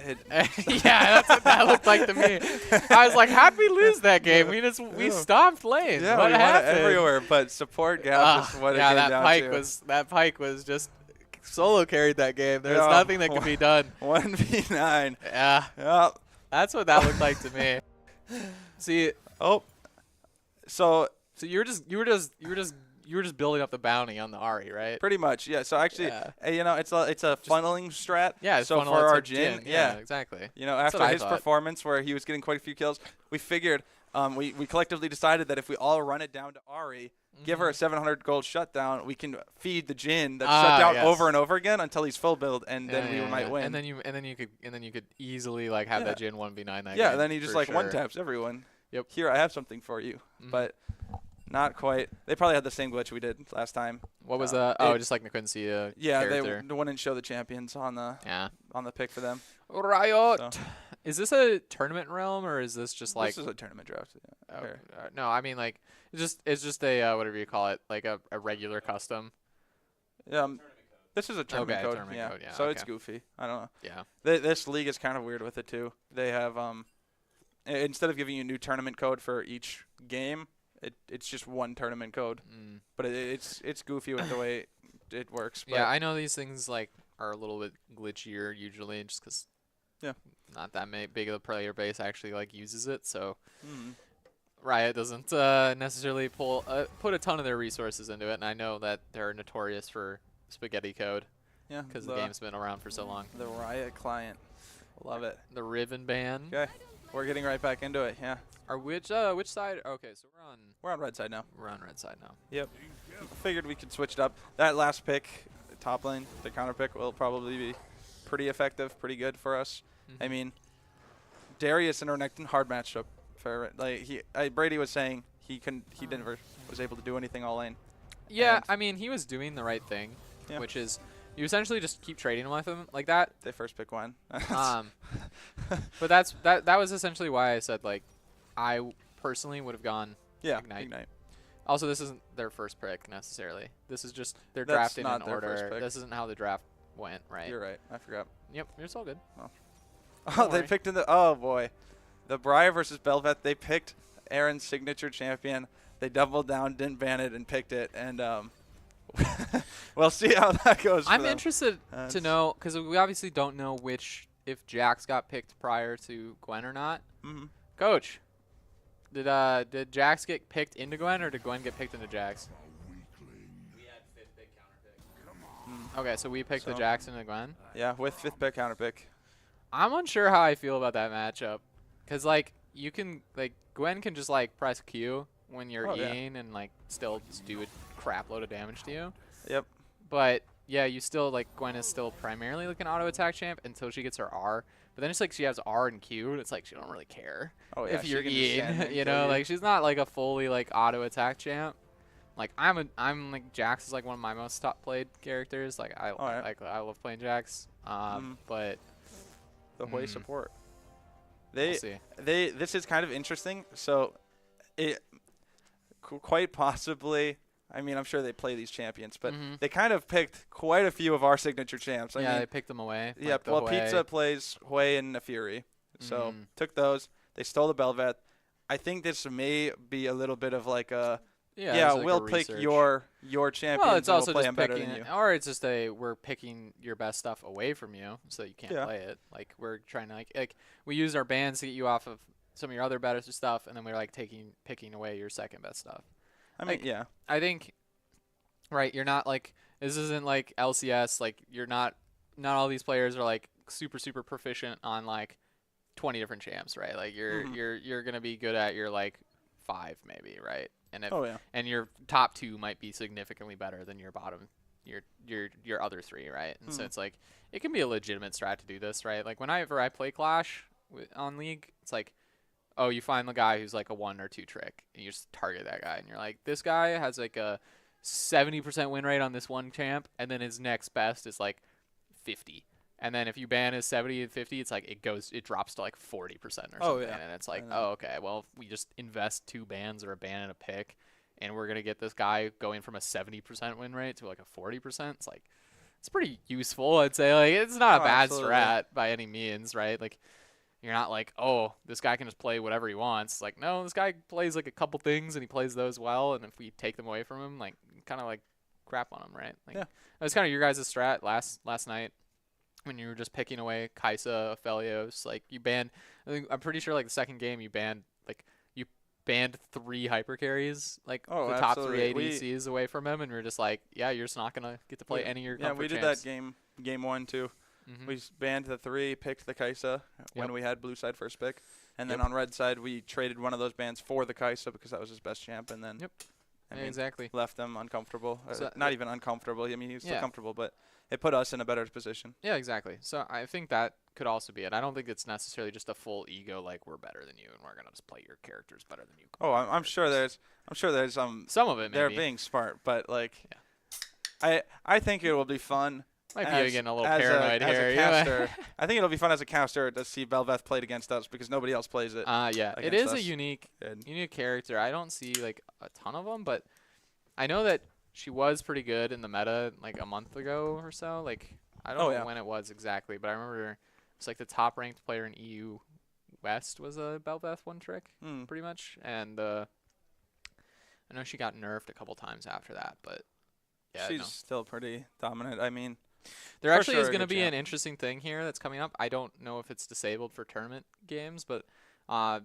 yeah, that's what that looked like to me. I was like, how'd we lose that game? We stomped lanes.
Yeah,
what
we
happened?
won it everywhere, but support gap is what it came down to.
That Pike was just solo carried that game. There's nothing that could be done.
1v9.
Yeah.
Yep.
That's what that looked like to me. See.
Oh. So
you were just building up the bounty on the Ahri, right?
Pretty much, yeah. So actually, it's a funneling strat.
Yeah,
so for our Jhin,
yeah, exactly.
After his performance where he was getting quite a few kills, we figured we collectively decided that if we all run it down to Ahri, give her a 700 gold shutdown, we can feed the Jhin that's shut down over and over again until he's full build, and then we might win.
And then you could easily have that Jhin 1v9 that game.
Yeah, then he just one taps everyone.
Yep.
Here, I have something for you, but. Not quite. They probably had the same glitch we did last time.
What was just like they couldn't see a character.
They wouldn't show the champions on the pick for them.
Riot. So. Is this a tournament realm or is this just like?
This is a tournament draft. Yeah.
Okay. No, I mean like it's just a whatever you call it, like a regular custom.
This is a tournament code.
Tournament code. Yeah.
So it's goofy. I don't know.
Yeah.
This league is kind of weird with it too. They have instead of giving you a new tournament code for each game. It's just one tournament code, but it's goofy with the way it works. But
yeah, I know these things like are a little bit glitchier usually, just because not that big of a player base actually like uses it. So Riot doesn't necessarily put a ton of their resources into it, and I know that they're notorious for spaghetti code. Yeah, because the game's been around for so long.
The Riot client, love it.
The Riven ban.
Okay, we're getting right back into it. Yeah.
Which side? Okay, so
we're on red side now.
We're on red side now.
Yep. Figured we could switch it up. That last pick, top lane, the counter pick will probably be pretty effective, pretty good for us. I mean, Darius and Renekton hard matchup for Brady was saying he never was able to do anything all lane.
Yeah, I mean he was doing the right thing, which is you essentially just keep trading with him like that.
They first pick one.
But that was essentially why I said like I personally would have gone Ignite. Also, this isn't their first pick necessarily. This is just they're drafting in order. This isn't how the draft went, right?
You're right. I forgot.
Yep, it's all good.
Oh, they picked in the boy, the Briar versus Bel'Veth. They picked Aaron's signature champion. They doubled down, didn't ban it, and picked it. And we'll see how that goes.
I'm interested to know because we obviously don't know if Jax got picked prior to Gwen or not. Coach. Did Jax get picked into Gwen, or did Gwen get picked into Jax?
We had 5th pick counter pick.
Okay, so we picked the Jax into Gwen?
Yeah, with 5th pick counter pick.
I'm unsure how I feel about that matchup. Because, Gwen can just, press Q when you're E'ing and, still do a crap load of damage to you.
Yep.
But, yeah, you still, Gwen is still primarily, an auto-attack champ until she gets her R. But then it's she has R and Q, and it's she don't really care if you're E'ing, she's not a fully auto attack champ. I'm Jax is one of my most top played characters. I love playing Jax. But
the Hui support.
This
is kind of interesting. So it quite possibly. I mean, I'm sure they play these champions, but they kind of picked quite a few of our signature champs. I mean,
they picked them away.
Yeah, Pizza plays Hui and a Fury. So took those. They stole the Bel'Veth. I think this may be a little bit of we'll pick your champions.
Well, it's also
we'll
just picking, or it's just we're picking your best stuff away from you so that you can't play it. We're trying to we use our bans to get you off of some of your other better stuff, and then we're picking away your second best stuff.
I mean, yeah.
I think, right, you're not this isn't LCS. You're not all these players are super, super proficient on 20 different champs, right? Like you're gonna be good at your like 5 maybe, right? And if and your top 2 might be significantly better than your bottom, your other 3, right? And so it's like it can be a legitimate strat to do this, right? Like whenever I play Clash on League, it's like, oh, you find the guy who's like a 1 or 2 trick, and you just target that guy, and you're like, this guy has like a 70% win rate on this one champ, and then his next best is like 50. And then if you ban his 70 and 50, it's like it drops to like 40% or something. And it's like, oh, okay, well, if we just invest 2 bans or a ban and a pick, and we're going to get this guy going from a 70% win rate to like a 40%, it's like, it's pretty useful, I'd say. Like, it's not a bad strat by any means, right? Like, you're not like, oh, this guy can just play whatever he wants. Like, no, this guy plays like a couple things, and he plays those well, and if we take them away from him, like, kind of like crap on him, right? Like, that was kind of your guys' strat last night. When you were just picking away Kai'Sa, Aphelios, like you banned, I'm pretty sure like the second game you banned 3 hyper carries, like the top 3 ADCs away from him, and we are just like, yeah, you're just not gonna get to play any of your comfort
we did
champs.
that game 1 too. We banned the 3, picked the Kai'Sa when we had blue side first pick, and then on red side we traded one of those bans for the Kai'Sa because that was his best champ, and then
exactly
left them uncomfortable.
So
not even uncomfortable. I mean, he was still comfortable, but it put us in a better position.
Yeah, exactly. So I think that could also be it. I don't think it's necessarily just a full ego, like we're better than you and we're gonna just play your characters better than you.
Oh, I'm sure there's some
of it.
They're being smart, but like, I think it will be fun.
Might be getting a little paranoid here.
As a caster, I think it'll be fun as a caster to see Bel'Veth played against us because nobody else plays it.
Yeah, it is a unique character. I don't see like a ton of them, but I know that she was pretty good in the meta like a month ago or so. Like I don't know when it was exactly, but I remember it's like the top ranked player in EU West was a Bel'Veth 1 trick, pretty much. And I know she got nerfed a couple times after that, but yeah,
she's still pretty dominant. I mean,
there actually is going to be an interesting thing here that's coming up. I don't know if it's disabled for tournament games, but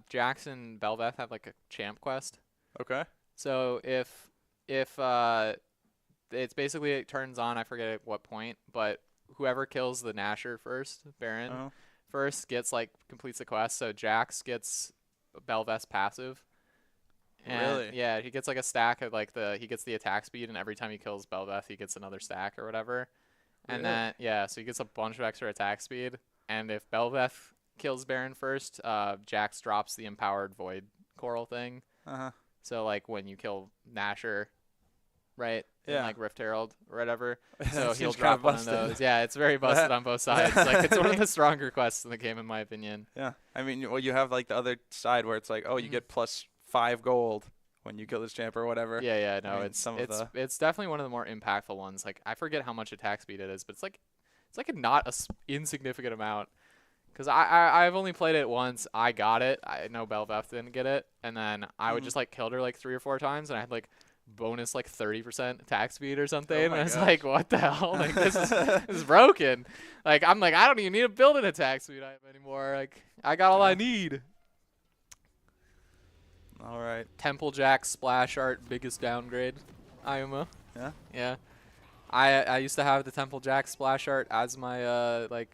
Jax and Bel'Veth have like a champ quest.
Okay.
So if it's basically, it turns on, I forget at what point, but whoever kills the Nasher first, Baron first, completes the quest. So Jax gets Bel'Veth's passive. And
really?
Yeah, he gets like a stack of he gets the attack speed, and every time he kills Bel'Veth, he gets another stack or whatever. And then so he gets a bunch of extra attack speed. And if Bel'Veth kills Baron first, Jax drops the empowered Void Coral thing. So like when you kill Nasher, right? Yeah. In like Rift Herald or whatever. So he'll drop one of those. Yeah, it's very busted on both sides. Like it's one of the stronger quests in the game, in my opinion.
Yeah. I mean, well, you have like the other side where it's like, oh, you get +5 gold when you kill this champ or whatever.
Yeah, no, it's definitely one of the more impactful ones. Like I forget how much attack speed it is, but it's like a not insignificant amount. Because I've only played it once. I got it. I know Bel'Veth didn't get it, and then I would just like killed her like 3 or 4 times, and I had like bonus like 30% attack speed or something. And I was like, what the hell? Like this is broken. Like I'm like, I don't even need to build an attack speed item anymore. Like I got all I need.
All right.
Temple Jack splash art, biggest downgrade. Iuma.
Yeah.
Yeah. I used to have the Temple Jack splash art as my like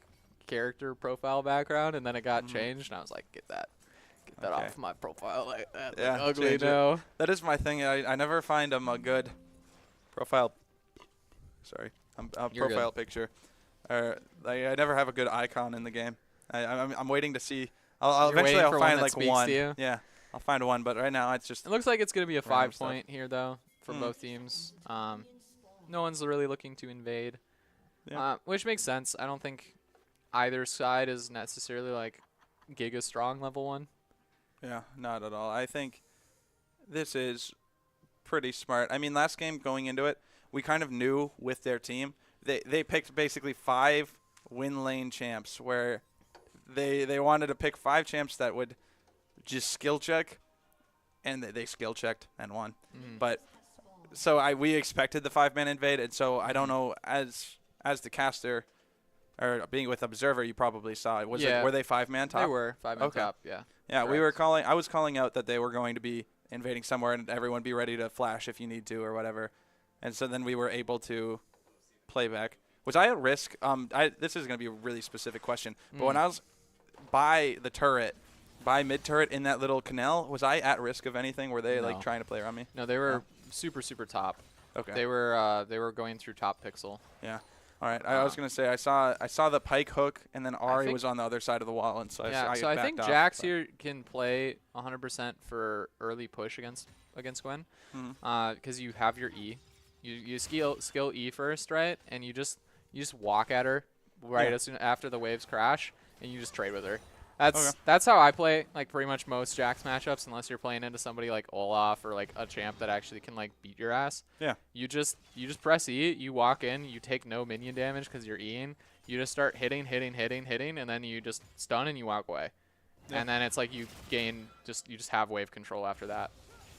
character profile background, and then it got changed, and I was like, get that off my profile like that.
Yeah,
like, ugly no.
That is my thing. I never find a good profile. Sorry, profile picture. Or like, I never have a good icon in the game. I'm waiting to see. I'll eventually find like one. Yeah, I'll find one, but right now it's just.
It looks like it's gonna be a 5-point here though for both teams. No one's really looking to invade, which makes sense. I don't think either side is necessarily like giga strong level 1.
Yeah, not at all. I think this is pretty smart. I mean, last game going into it, we kind of knew with their team. They picked basically 5 win lane champs where they wanted to pick 5 champs that would just skill check, and they skill checked and won. But so we expected the 5-man invade, and so I don't know, as the caster or being with observer, you probably saw it. Were they 5-man top?
They were 5-man top. Yeah.
Yeah, correct. I was calling out that they were going to be invading somewhere, and everyone be ready to flash if you need to or whatever. And so then we were able to play back. Was I at risk? This is going to be a really specific question, but when I was by the turret, by mid turret in that little canal. Was I at risk of anything? Were they
No.
like trying to play around me?
No, they were super top.
Okay.
They were going through top pixel.
Yeah. All right. I was gonna say I saw the pike hook, and then Ari was on the other side of the wall, and so
I think Jax here can play 100% for early push against Gwen, because you have your E, you skill E first, right, and you just walk at her right as soon after the waves crash, and you just trade with her. That's how I play like pretty much most Jax matchups, unless you're playing into somebody like Olaf or like a champ that actually can like beat your ass.
Yeah.
You just press E, you walk in, you take no minion damage because you're Eing. You just start hitting, and then you just stun and you walk away. Yeah. And then it's like you just have wave control after that.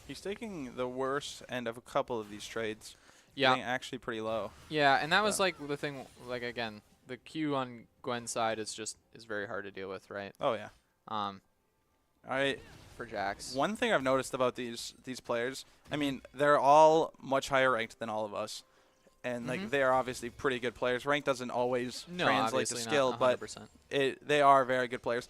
He's taking the worst end of a couple of these trades.
Yeah.
Getting actually pretty low.
Yeah, and that was like the thing, like again, the Q on Gwen's side is very hard to deal with, right?
Oh yeah. All right.
For Jax.
One thing I've noticed about these players, I mean, they're all much higher ranked than all of us, and like they are obviously pretty good players. Rank doesn't always translate to skill, but they are very good players.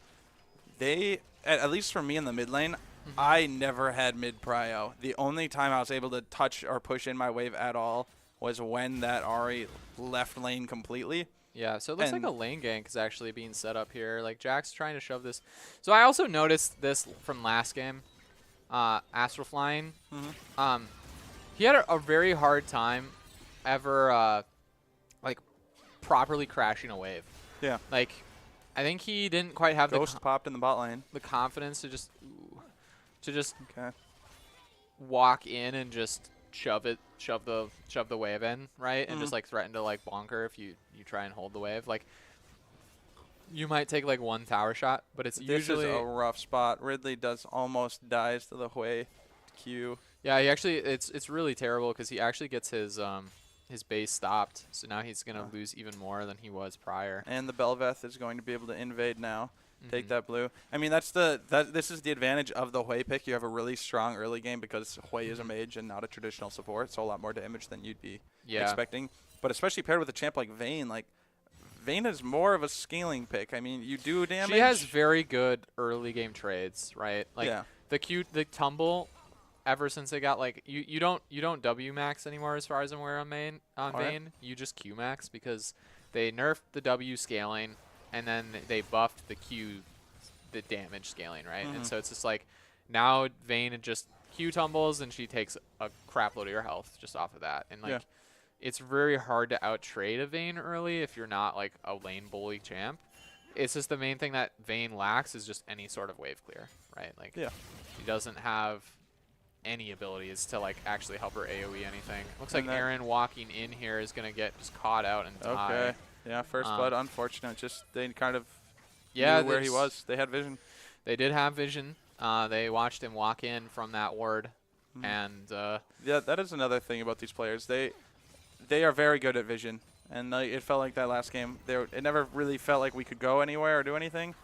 They, at least for me in the mid lane, I never had mid prio. The only time I was able to touch or push in my wave at all was when that Ari left lane completely.
Yeah, so it looks like a lane gank is actually being set up here. Like, Jack's trying to shove this. So I also noticed this from last game, Astral Flying. He had a very hard time ever, like, properly crashing a wave.
Yeah.
Like, I think he didn't quite have
Ghost popped in the bot lane.
The confidence to just walk in and just shove the wave in, right? And just like threaten to like bonker if you try and hold the wave. Like, you might take like one tower shot, but it's usually
a rough spot. Ridley almost dies to the Hui Q.
Yeah, he actually it's really terrible because he actually gets his base stopped, so now he's gonna lose even more than he was prior.
And the Belveth is going to be able to invade now. Take that blue. I mean, this is the advantage of the Hui pick. You have a really strong early game because Hui is a mage and not a traditional support, so a lot more damage than you'd be expecting. But especially paired with a champ like Vayne, Vayne is more of a scaling pick. I mean, you do damage.
She has very good early game trades, right? Like the tumble. Ever since they got like you don't W max anymore as far as I'm aware on Vayne. You just Q max because they nerfed the W scaling. And then they buffed the damage scaling, right? And so it's just like, now Vayne just Q tumbles and she takes a crap load of your health just off of that. And like, it's very hard to out-trade a Vayne early if you're not like a lane bully champ. It's just the main thing that Vayne lacks is just any sort of wave clear, right? Like, he doesn't have any abilities to like actually help her AoE anything. Looks like Aaron walking in here is gonna get just caught out and die.
Okay. Yeah, first blood, unfortunate. Just they kind of knew where he was. They had vision.
They did have vision. They watched him walk in from that ward, and
yeah, that is another thing about these players. They are very good at vision, and it felt like that last game. It never really felt like we could go anywhere or do anything,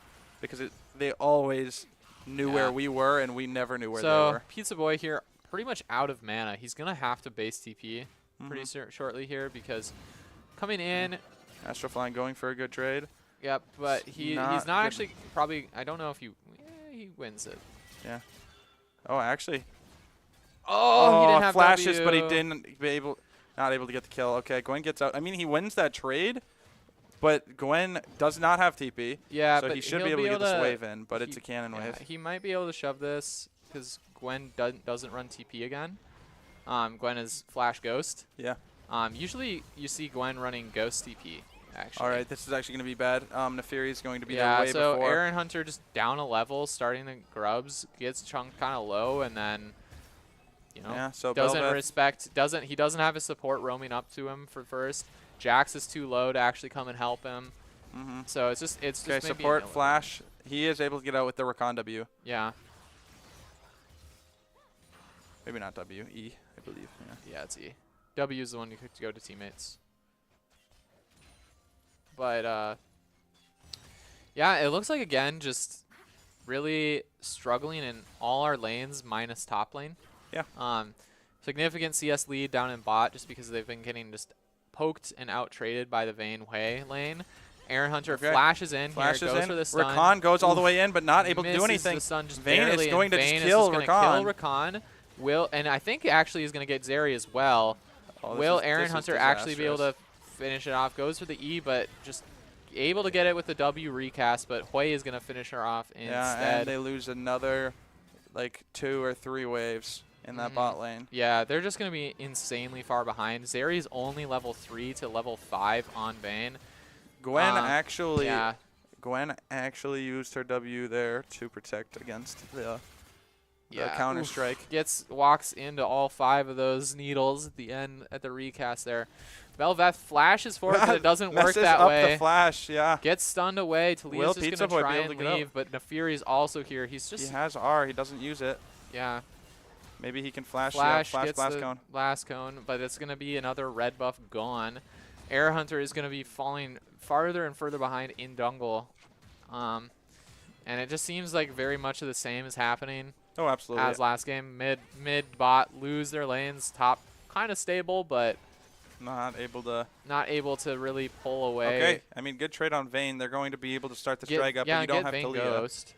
because they always knew where we were, and we never knew where they were.
So Pizza Boy here, pretty much out of mana. He's gonna have to base TP pretty shortly here because coming in.
Astral Flying going for a good trade.
Yep, but he's not actually probably. I don't know if he wins it.
Yeah. Oh, actually.
Oh, he didn't have
flashes,
W.
but he didn't not able to get the kill. Okay, Gwen gets out. I mean, he wins that trade, but Gwen does not have TP.
Yeah,
so
but
he should be able to get this wave in, but it's a cannon wave.
He might be able to shove this because Gwen doesn't run TP again. Gwen is Flash Ghost.
Yeah.
Usually you see Gwen running Ghost TP, actually.
All right, this is actually going to be bad. Neferi is going to be
there
way before.
So Aaron Hunter just down a level, starting the grubs, gets chunked kind of low, and then, he doesn't have his support roaming up to him for first. Jax is too low to actually come and help him. So it's just
support flash. He is able to get out with the Rakan W.
Yeah.
Maybe not W, E, I believe.
Yeah, it's E. W is the one you could go to teammates. But, yeah, it looks like, again, just really struggling in all our lanes minus top lane.
Yeah.
Significant CS lead down in bot just because they've been getting just poked and out-traded by the Vayne Hui lane. Aaron Hunter flashes in here, goes for the stun.
Rakan goes all the way in, but not able to do anything.
The stun just
Vayne
barely,
is going to
Vayne
just kill
Rakan.
Rakan.
And I think actually he's going to get Zeri as well. Will Aaron Hunter actually be able to finish it off? Goes for the E, but just able to get it with the W recast, but Hui is going to finish her off instead.
Yeah, and they lose another like 2 or 3 waves in that bot lane.
Yeah, they're just going to be insanely far behind. Zeri's only level 3 to level 5 on Vayne.
Gwen actually used her W there to protect against the counter strike.
Walks into all 5 of those needles at the end at the recast there. Bel'Veth flashes for it, but it doesn't work that way.
The flash, yeah.
Gets stunned away. Talia's just going to try and leave, but Nafiri's also here. He
has R. He doesn't use it.
Yeah.
Maybe he can flash
gets
blast
the
cone.
Blast cone, but it's going to be another red buff gone. Air Hunter is going to be falling farther and further behind in jungle. And it just seems like very much of the same is happening.
Oh, absolutely.
As last game. Mid bot lose their lanes. Top kind of stable, but
not able to
really pull away.
Okay, I mean, good trade on Vayne. They're going to be able to start the strike up, but you don't have
Vayne
Talia.
Ghost.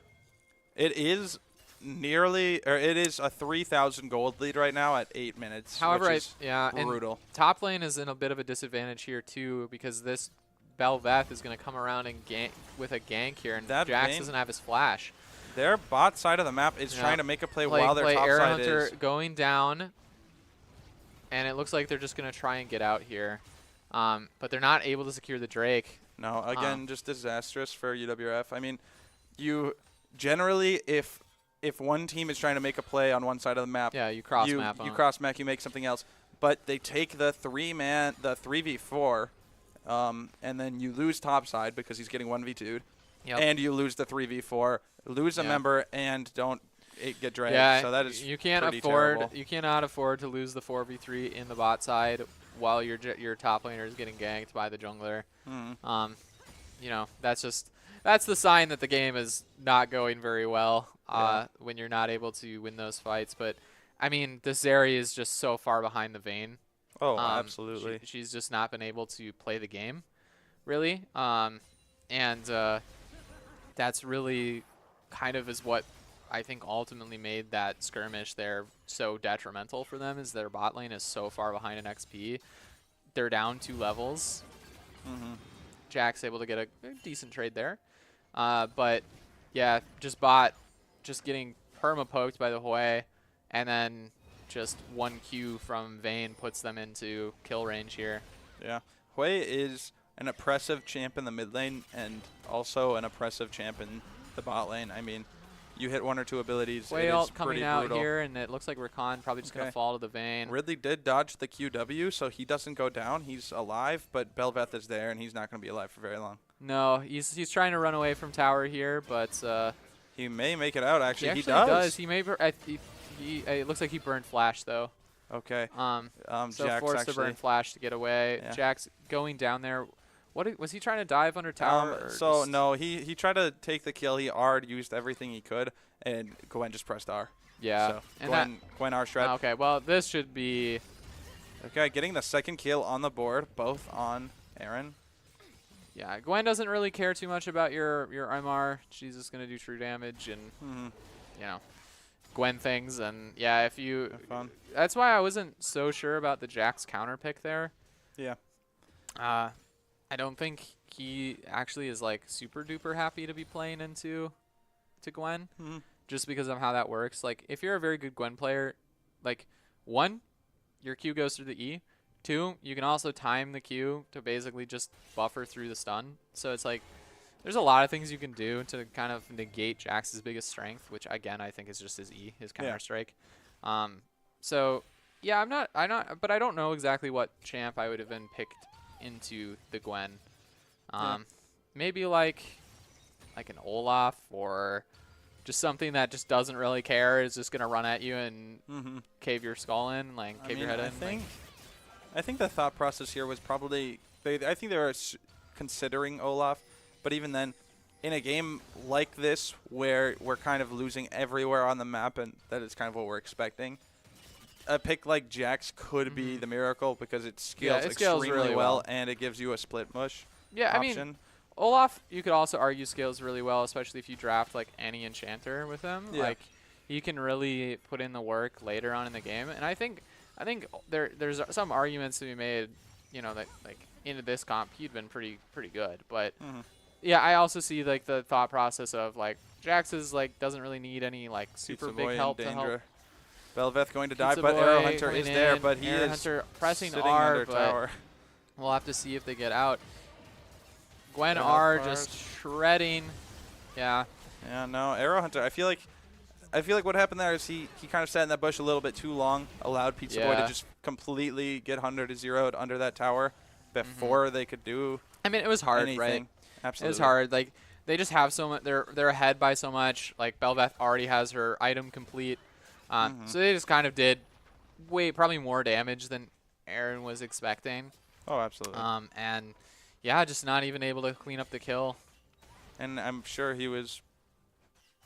It is it is a 3,000 gold lead right now at 8 minutes.
However,
which is brutal.
And top lane is in a bit of a disadvantage here too, because this Bel'Veth is going to come around and gank with a gank here, and Jax doesn't have his flash.
Their bot side of the map is trying to make a play while their top
Air
side
Hunter
is
going down, and it looks like they're just going to try and get out here. But they're not able to secure the Drake.
No, again, just disastrous for UWRF. I mean, you generally, if one team is trying to make a play on one side of the map,
you cross map.
You cross map, you make something else. But they take the 3v4, and then you lose top side because he's getting 1v2'd, and you lose the 3v4, lose a member, and don't get dragged.
Yeah,
so that is
terrible. You cannot afford to lose the 4v3 in the bot side while your top laner is getting ganked by the jungler. You know, that's the sign that the game is not going very well when you're not able to win those fights. But I mean, this Zeri is just so far behind the Vayne.
Oh, absolutely.
She's just not been able to play the game, really. That's really kind of is what I think ultimately made that skirmish there so detrimental for them, is their bot lane is so far behind in XP. They're down 2 levels. Jack's able to get a decent trade there. But yeah, just getting perma-poked by the Hui, and then just 1 Q from Vayne puts them into kill range here.
Yeah, Hui is an oppressive champ in the mid lane and also an oppressive champ in the bot lane. I mean, you hit 1 or 2 abilities,
Hui
it is
ult
pretty
coming out
brutal.
here, and it looks like Rakan probably just going to fall to the Vayne.
Ridley did dodge the QW, so he doesn't go down. He's alive, but Bel'Veth is there, and he's not going to be alive for very long.
No, he's trying to run away from tower here, but
he may make it out. Actually,
he
does.
He may. It looks like he burned flash though.
Okay.
So
Jax
forced to burn flash to get away.
Yeah.
Jax going down there. What was he trying to dive under tower?
So no, he tried to take the kill. He R'd, used everything he could, and Gwen just pressed R.
Yeah.
So and Gwen R shred.
Okay. Well, this should be.
Okay, getting the second kill on the board, both on Aaron.
Yeah, Gwen doesn't really care too much about your MR. She's just gonna do true damage and you know, Gwen things. And yeah, if you, that's why I wasn't so sure about the Jax counter pick there.
Yeah.
I don't think he actually is like super duper happy to be playing into Gwen, just because of how that works. Like, if you're a very good Gwen player, like 1, your Q goes through the E. 2, you can also time the Q to basically just buffer through the stun. So it's like, there's a lot of things you can do to kind of negate Jax's biggest strength, which again I think is just his E, his counter strike. So yeah, I'm not, but I don't know exactly what champ I would have been picked into the Gwen. Maybe like an Olaf, or just something that just doesn't really care, is just gonna run at you and cave your skull in, like cave your head in.
I think the thought process here was probably I think they were considering Olaf, but even then, in a game like this where we're kind of losing everywhere on the map, and that is kind of what we're expecting, a pick like Jax could be the miracle because it scales extremely really well, and it gives you a split mush option.
I mean, Olaf, you could also argue scales really well, especially if you draft like any enchanter with him.
Yeah.
Like he can really put in the work later on in the game, and I think there's some arguments to be made, you know, that like into this comp he'd been pretty good, but yeah, I also see like the thought process of like Jax is like doesn't really need any like super
Pizza
big
Boy
help
in
to help.
danger. Belveth going to die,
Pizza
but
Boy
Arrow Hunter
going
is there,
in,
but he
Arrow
is
Hunter pressing
sitting
R,
under
but
tower.
we'll have to see if they get out. Gwen
Yeah,
R
Mars.
just shredding. Yeah.
Yeah, no, Arrow Hunter. I feel like what happened there is he kind of sat in that bush a little bit too long, allowed Pizza Boy to just completely get Hunter to zeroed under that tower before they could do
I mean, it was hard,
anything.
right?
Absolutely.
It was hard. Like they just have so much. They're ahead by so much. Like Belveth already has her item complete, so they just kind of did probably more damage than Aaron was expecting.
Oh, absolutely.
And yeah, just not even able to clean up the kill.
And I'm sure he was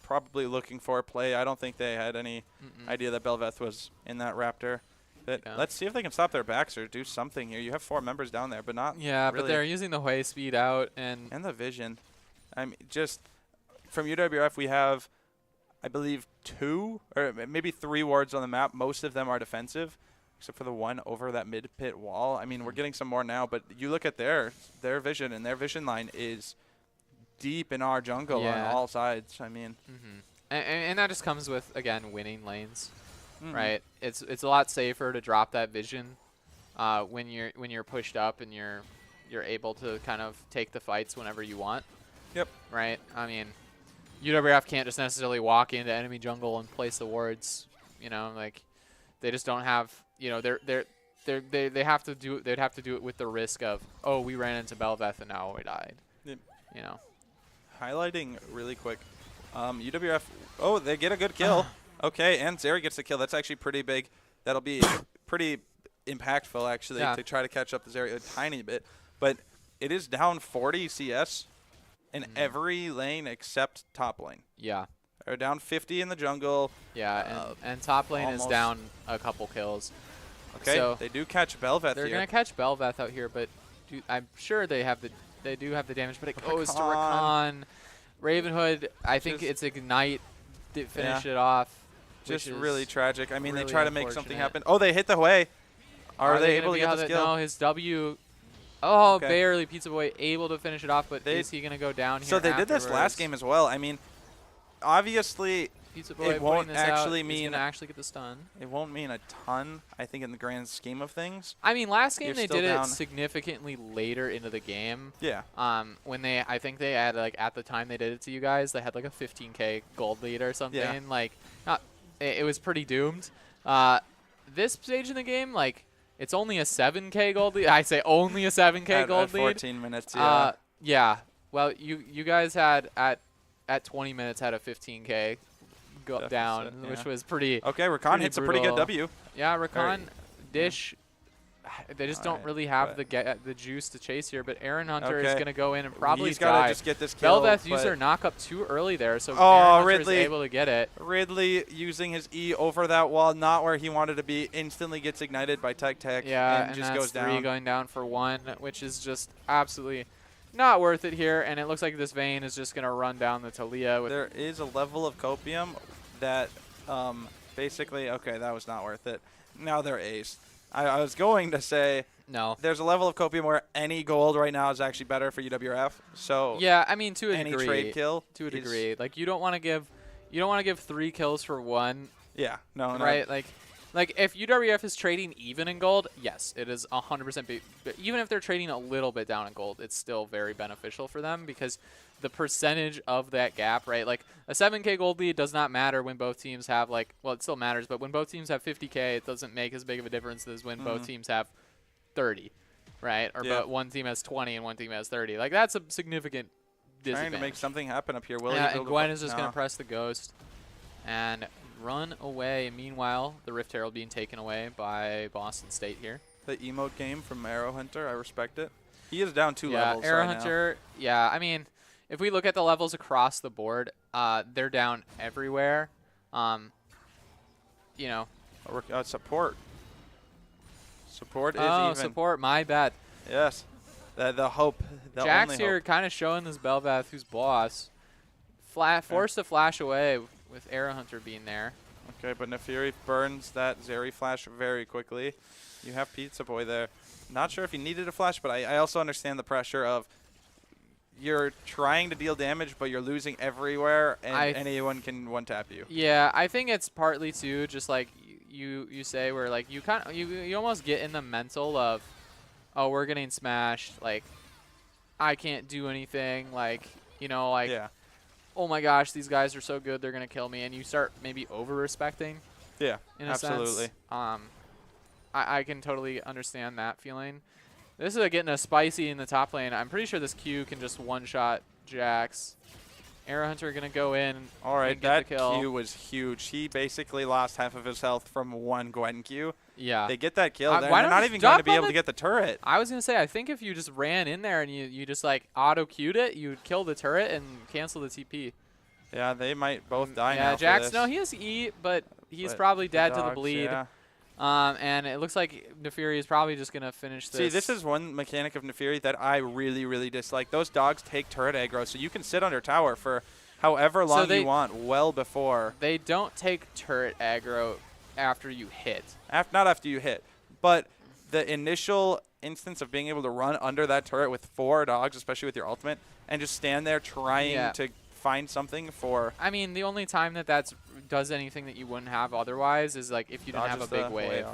probably looking for a play. I don't think they had any idea that Belveth was in that Raptor. But let's see if they can stop their backs or do something here. You have 4 members down there, but not
Yeah,
really.
but they're using the Hui speed out and
And the vision. I mean, just from UWRF, we have, I believe, 2 or maybe 3 wards on the map. Most of them are defensive, except for the one over that mid-pit wall. I mean, we're getting some more now, but you look at their vision, and their vision line is deep in our jungle on all sides. I mean,
and that just comes with, again, winning lanes, right? It's a lot safer to drop that vision when you're pushed up and you're able to kind of take the fights whenever you want.
Yep.
Right. I mean, UWRF can't just necessarily walk into enemy jungle and place the wards. You know, like they just don't have. You know, they have to do. They'd have to do it with the risk of, oh, we ran into Belveth and now we died.
Yep.
You know.
Highlighting really quick, UWRF. Oh, they get a good kill. Okay, and Zeri gets the kill. That's actually pretty big. That'll be pretty impactful actually to try to catch up the Zeri a tiny bit. But it is down 40 CS in every lane except top lane.
Yeah.
They're down 50 in the jungle.
Yeah, and top lane is down a couple kills.
Okay,
so
they do catch Belveth
They're
here.
gonna catch Belveth out here, but I'm sure they do have the damage, but it goes to Rakan. Ravenhood, I think it's Ignite to finish it off.
Just really tragic. I mean,
really
they try to make something happen. Oh, they hit the Hui. Are they able to get the skill?
No, his W. Oh, barely. Pizza Boy able to finish it off, but is he going to go down here?
So they did this last game as well. I mean, obviously,
Pizza Boy
it won't actually
mean he's going to actually get the stun.
It won't mean a ton, I think, in the grand scheme of things.
I mean, last game they did it significantly later into the game.
Yeah.
When I think they had like at the time they did it to you guys, they had like a 15K gold lead or something.
Yeah.
Like, it was pretty doomed. This stage in the game, like, it's only a 7K gold lead. I say only a 7K gold lead.
14 minutes. Yeah.
Yeah. Well, you guys had at 20 minutes had a 15K go down, which was pretty.
Okay, Rakan hits
brutal.
a pretty good W.
Yeah, Rakan, Dish. They just don't really have the juice to chase here, but Aaron Hunter is going to go in and probably
He's got to just get this kill.
Belveth used her knock up too early there, so Aaron Hunter is able to get it.
Ridley using his E over that wall, not where he wanted to be, instantly gets ignited by Tech.
Yeah,
and just
that's
goes down.
3 going down for 1, which is just absolutely not worth it here, and it looks like this Vayne is just going to run down the Talia.
There is a level of copium that basically, okay, that was not worth it. Now they're aced. I was going to say
no.
There's a level of copium where any gold right now is actually better for UWRF. So
yeah, I mean to a
any
degree.
trade kill
to a degree. Like you don't want to give 3 kills for 1.
Yeah, no,
right. Like if UWRF is trading even in gold, yes, it is 100%. Even if they're trading a little bit down in gold, it's still very beneficial for them because the percentage of that gap, right? Like a 7K gold lead does not matter when both teams have it still matters, but when both teams have 50K, it doesn't make as big of a difference as when both teams have 30, right? Or but one team has 20 and one team has 30. Like that's a significant disadvantage.
Trying to make something happen up here.
And Gwen is just going to press the ghost and run away. Meanwhile, the Rift Herald being taken away by Boston State here.
The emote game from Arrow Hunter, I respect it. He is down 2 levels
Arrow
right
Hunter, yeah, I mean, if we look at the levels across the board, they're down everywhere. You know.
Support. Support is even.
Support, my bad.
Yes. The hope. The
Jax
only
here
hope.
kind of showing this Bel'Veth who's boss. Forced to flash away with Arrow Hunter being there.
Okay, but Nefiri burns that Zeri flash very quickly. You have Pizza Boy there. Not sure if he needed a flash, but I also understand the pressure of you're trying to deal damage, but you're losing everywhere, and anyone can one-tap you.
Yeah, I think it's partly too just like you say where like you almost get in the mental of, oh, we're getting smashed, like I can't do anything, like
Yeah.
oh my gosh, these guys are so good, they're gonna kill me, and you start maybe over-respecting.
Yeah,
in a
absolutely.
sense. I can totally understand that feeling. This is getting a spicy in the top lane. I'm pretty sure this Q can just one-shot Jax. Arrow Hunter gonna go in.
All right,
and get
that
the kill.
Q was huge. He basically lost half of his health from one Gwen Q.
Yeah.
They get that kill. They're
why don't
not
you
even going to
jump
be
on
able to get the turret.
I was gonna say, I think if you just ran in there and you just like auto-queued it, you'd kill the turret and cancel the TP.
Yeah, they might both die now.
Yeah, Jax.
For this.
No, he has E, but he's
But
probably dead to the
dogs,
bleed.
Yeah.
And it looks like Nefiri is probably just gonna finish this.
See, this is one mechanic of Nefiri that I really, really dislike. Those dogs take turret aggro, so you can sit under tower for however long you want, well before.
They don't take turret aggro after you hit.
Not after you hit, but the initial instance of being able to run under that turret with 4 dogs, especially with your ultimate, and just stand there trying to find something for.
I mean, the only time that does anything that you wouldn't have otherwise is like if you didn't have a big wave.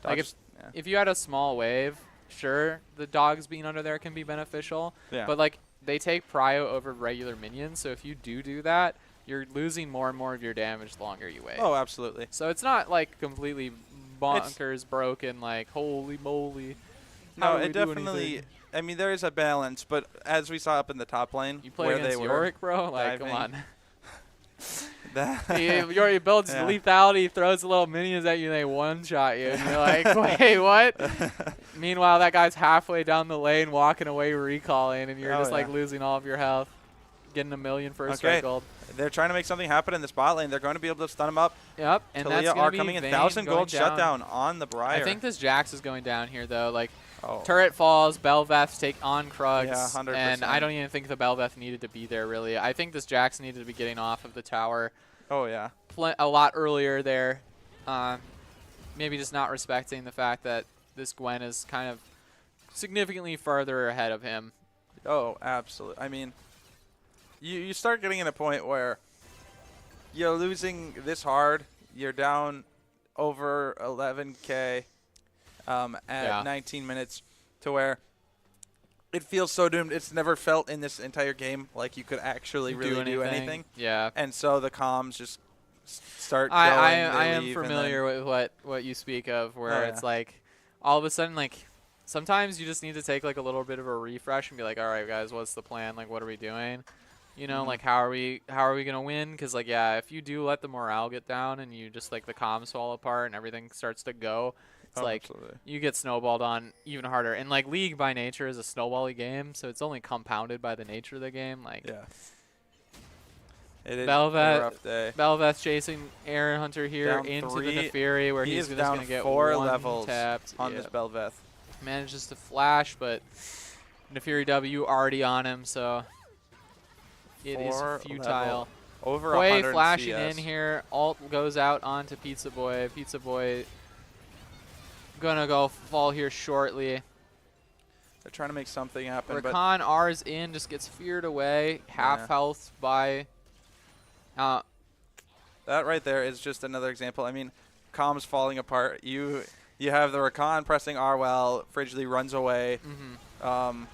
Like if you had a small wave, sure, the dogs being under there can be beneficial.
Yeah.
But like they take prio over regular minions, so if you do that, you're losing more and more of your damage the longer you wait.
Oh, absolutely.
So it's not like completely bonkers broken, like holy moly.
No, it definitely. I mean, there is a balance, but as we saw up in the top lane,
you play
where
against
they
Yorick,
were
bro. Like,
diving,
come on.
that
he builds lethality, throws little minions at you, and they one-shot you. And you're like, wait, what? Meanwhile, that guy's halfway down the lane, walking away, recalling, and you're just like losing all of your health, getting a million first strike gold.
They're trying to make something happen in the spot lane. They're going to be able to stun him up.
Yep, and
Talia
that's
are coming in. 1,000 gold shutdown on the Briar.
I think this Jax is going down here, though. Like, turret falls, Bel'Veth take on Krugs,
yeah, 100%.
and I don't even think the Bel'Veth needed to be there, really. I think this Jax needed to be getting off of the tower.
Oh, yeah.
A lot earlier there. Maybe just not respecting the fact that this Gwen is kind of significantly farther ahead of him.
Oh, absolutely. I mean, you start getting in a point where you're losing this hard. You're down over 11K at 19 minutes to where it feels so doomed. It's never felt in this entire game like you could actually really do anything.
Yeah.
And so the comms just start going.
I am familiar with what you speak of, where it's like all of a sudden, like, sometimes you just need to take like a little bit of a refresh and be like, all right, guys, what's the plan? Like, what are we doing? You know, like, how are we gonna win? Because like, yeah, if you do let the morale get down and you just like the comms fall apart and everything starts to go, it's like you get snowballed on even harder. And like League by nature is a snowbally game, so it's only compounded by the nature of the game. Like,
it is a rough day.
Bel'Veth chasing Aaron Hunter here
down
into
3.
the Nefiri, where he's just gonna get
4
one
levels
tapped
on this Bel'Veth.
Manages to flash, but Nefiri W already on him, so it is futile.
Over
Boy
100
flashing
CS.
in here. Ult goes out onto Pizza Boy. Pizza Boy gonna go fall here shortly.
They're trying to make something happen.
Rakan R's in, just gets feared away. Half health by.
That right there is just another example. I mean, comms falling apart. You have the Rakan pressing R while Frigidly runs away.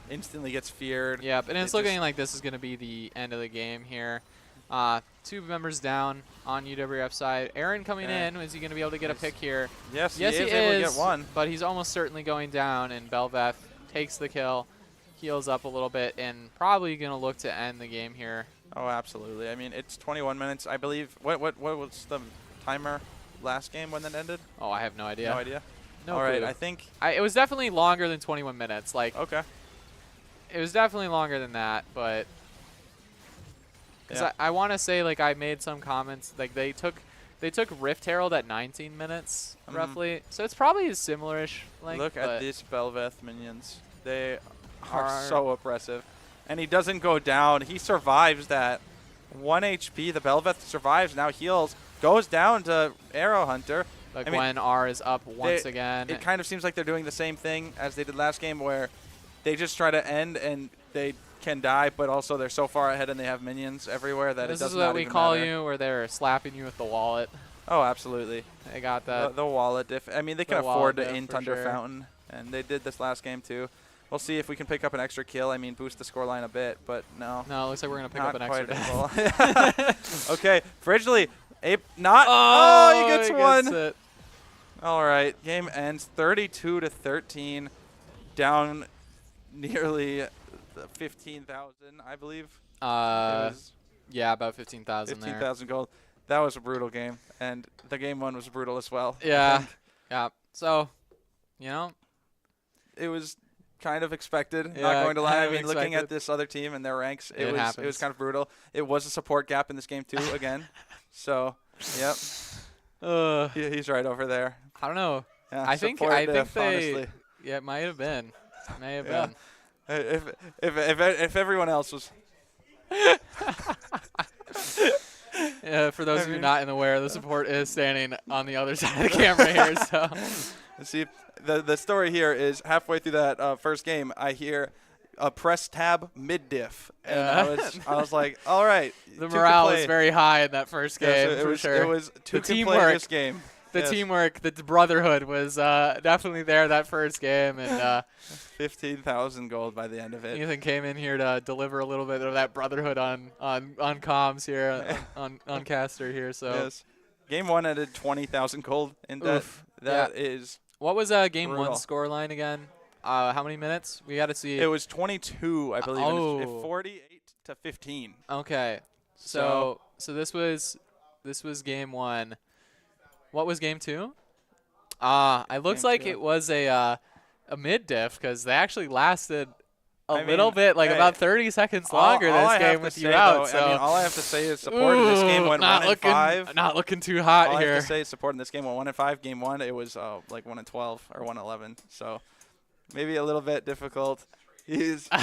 Instantly gets feared.
Yeah, and it's looking like this is going to be the end of the game here. 2 members down on UWRF side. Aaron coming in. Is he going to be able to get a pick here?
Yes,
yes,
he is able to get one.
But he's almost certainly going down, and Bel'Veth takes the kill, heals up a little bit, and probably going to look to end the game here.
Oh, absolutely. I mean, it's 21 minutes, I believe. What was the timer last game when that ended?
Oh, I have no idea.
No idea?
No
All
clue.
right, I think...
it was definitely longer than 21 minutes. Like,
okay.
It was definitely longer than that, but... Because I want to say, like, I made some comments. Like, they took Rift Herald at 19 minutes, roughly. So it's probably similar-ish. Like,
look at these Bel'Veth minions. They are so oppressive. And he doesn't go down. He survives that. 1 HP. The Belveth survives. Now heals. Goes down to Arrow Hunter.
But Gwen R is up once again.
It kind of seems like they're doing the same thing as they did last game, where they just try to end and they can die, but also they're so far ahead and they have minions everywhere that
this
it does
is
not
what we
even
call
matter.
you, where they're slapping you with the wallet.
Oh, absolutely.
They got that.
The wallet. I mean, they can
The
afford
wallet
to
diff
int
for
under
sure. Fountain,
and they did this last game too. We'll see if we can pick up an extra kill. I mean, boost the scoreline a bit, but no.
No, it looks like we're going to pick up an
Not
extra
quite as well. Okay, Fridgley. Oh, he gets one.
It.
All right, game ends 32-13, down nearly 15,000, I believe.
Yeah, about 15,000 there.
15,000 gold. That was a brutal game, and the game one was brutal as well.
Yeah, yeah. So, you know,
it was kind of expected.
Yeah,
not going to lie. I
kind of
mean, looking at
expected.
this other team and their ranks, it
happens.
was kind of brutal. It was a support gap in this game too, again. So, yep. He's right over there.
I don't know.
Yeah,
I think
diff,
they.
honestly.
Yeah, it might have been. May have
Yeah.
been.
If everyone else was.
Yeah, for those of you not aware, the support is standing on the other side of the camera here. So,
see, the story here is halfway through that first game, I hear a press tab mid diff, and I was like, all right.
The morale was very high in that first game.
Yeah, so
for sure.
It was two
the
can
teamwork.
play this game.
The
Yes.
teamwork, the brotherhood was definitely there that first game, and
15,000 gold by the end of it.
Ethan came in here to deliver a little bit of that brotherhood on comms here, on caster here. So
yes. Game one ended 20,000 gold in debt. That is.
What was game
brutal.
one score line again? How many minutes? We got to see.
It was 22, I believe.
Oh.
And it's 48-15.
Okay. So this was game one. What was game two? It looks
Game
like
two.
it was a mid diff because they actually lasted a
I
little
mean,
bit, like
hey,
about 30 seconds longer
all
this
I have
game
to
with
say,
you out.
though,
So
I mean, all I have to say is support in this game went 1-5.
Not looking too hot
All
here.
I have to say is support in this game went 1-5. Game one, it was like 1-12 or 1-11. So maybe a little bit difficult. He's.
All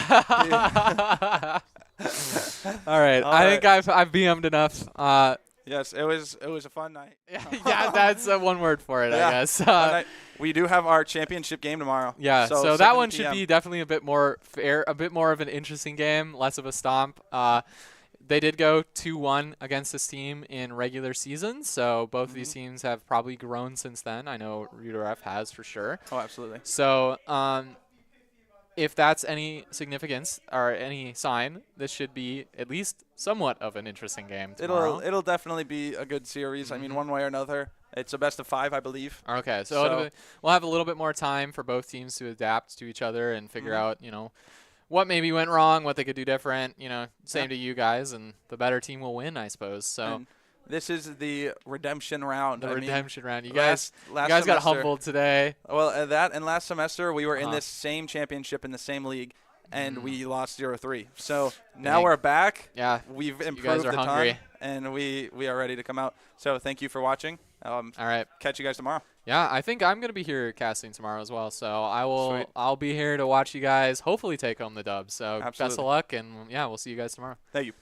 right, I think I've BM'd enough.
Yes, it was a fun night.
Yeah, that's one word for it,
Yeah,
I guess.
fun night. We do have our championship game tomorrow.
Yeah, so that
7
one should
PM.
be definitely a bit more fair, a bit more of an interesting game, less of a stomp. They did go 2-1 against this team in regular season, so both of these teams have probably grown since then. I know UWRF has for sure.
Oh, absolutely.
So if that's any significance or any sign, this should be at least somewhat of an interesting game tomorrow.
It'll definitely be a good series. I mean, one way or another. It's a best of 5, I believe.
Okay, so we'll have a little bit more time for both teams to adapt to each other and figure out, what maybe went wrong, what they could do different. Same to you guys, and the better team will win, I suppose. So
And this is the redemption round.
the
I
redemption
mean,
round. You guys got
semester-
humbled today.
Well, that and last semester we were in this same championship in the same league, and we lost 0-3. So now we're back.
Yeah,
We've
guys
improved
are
a ton,
hungry.
and we are ready to come out. So thank you for watching.
All right.
Catch you guys tomorrow.
Yeah, I think I'm gonna be here casting tomorrow as well. So
Sweet.
I'll be here to watch you guys. Hopefully take home the dub. So best
Absolutely.
of luck, and yeah, we'll see you guys tomorrow.
Thank you.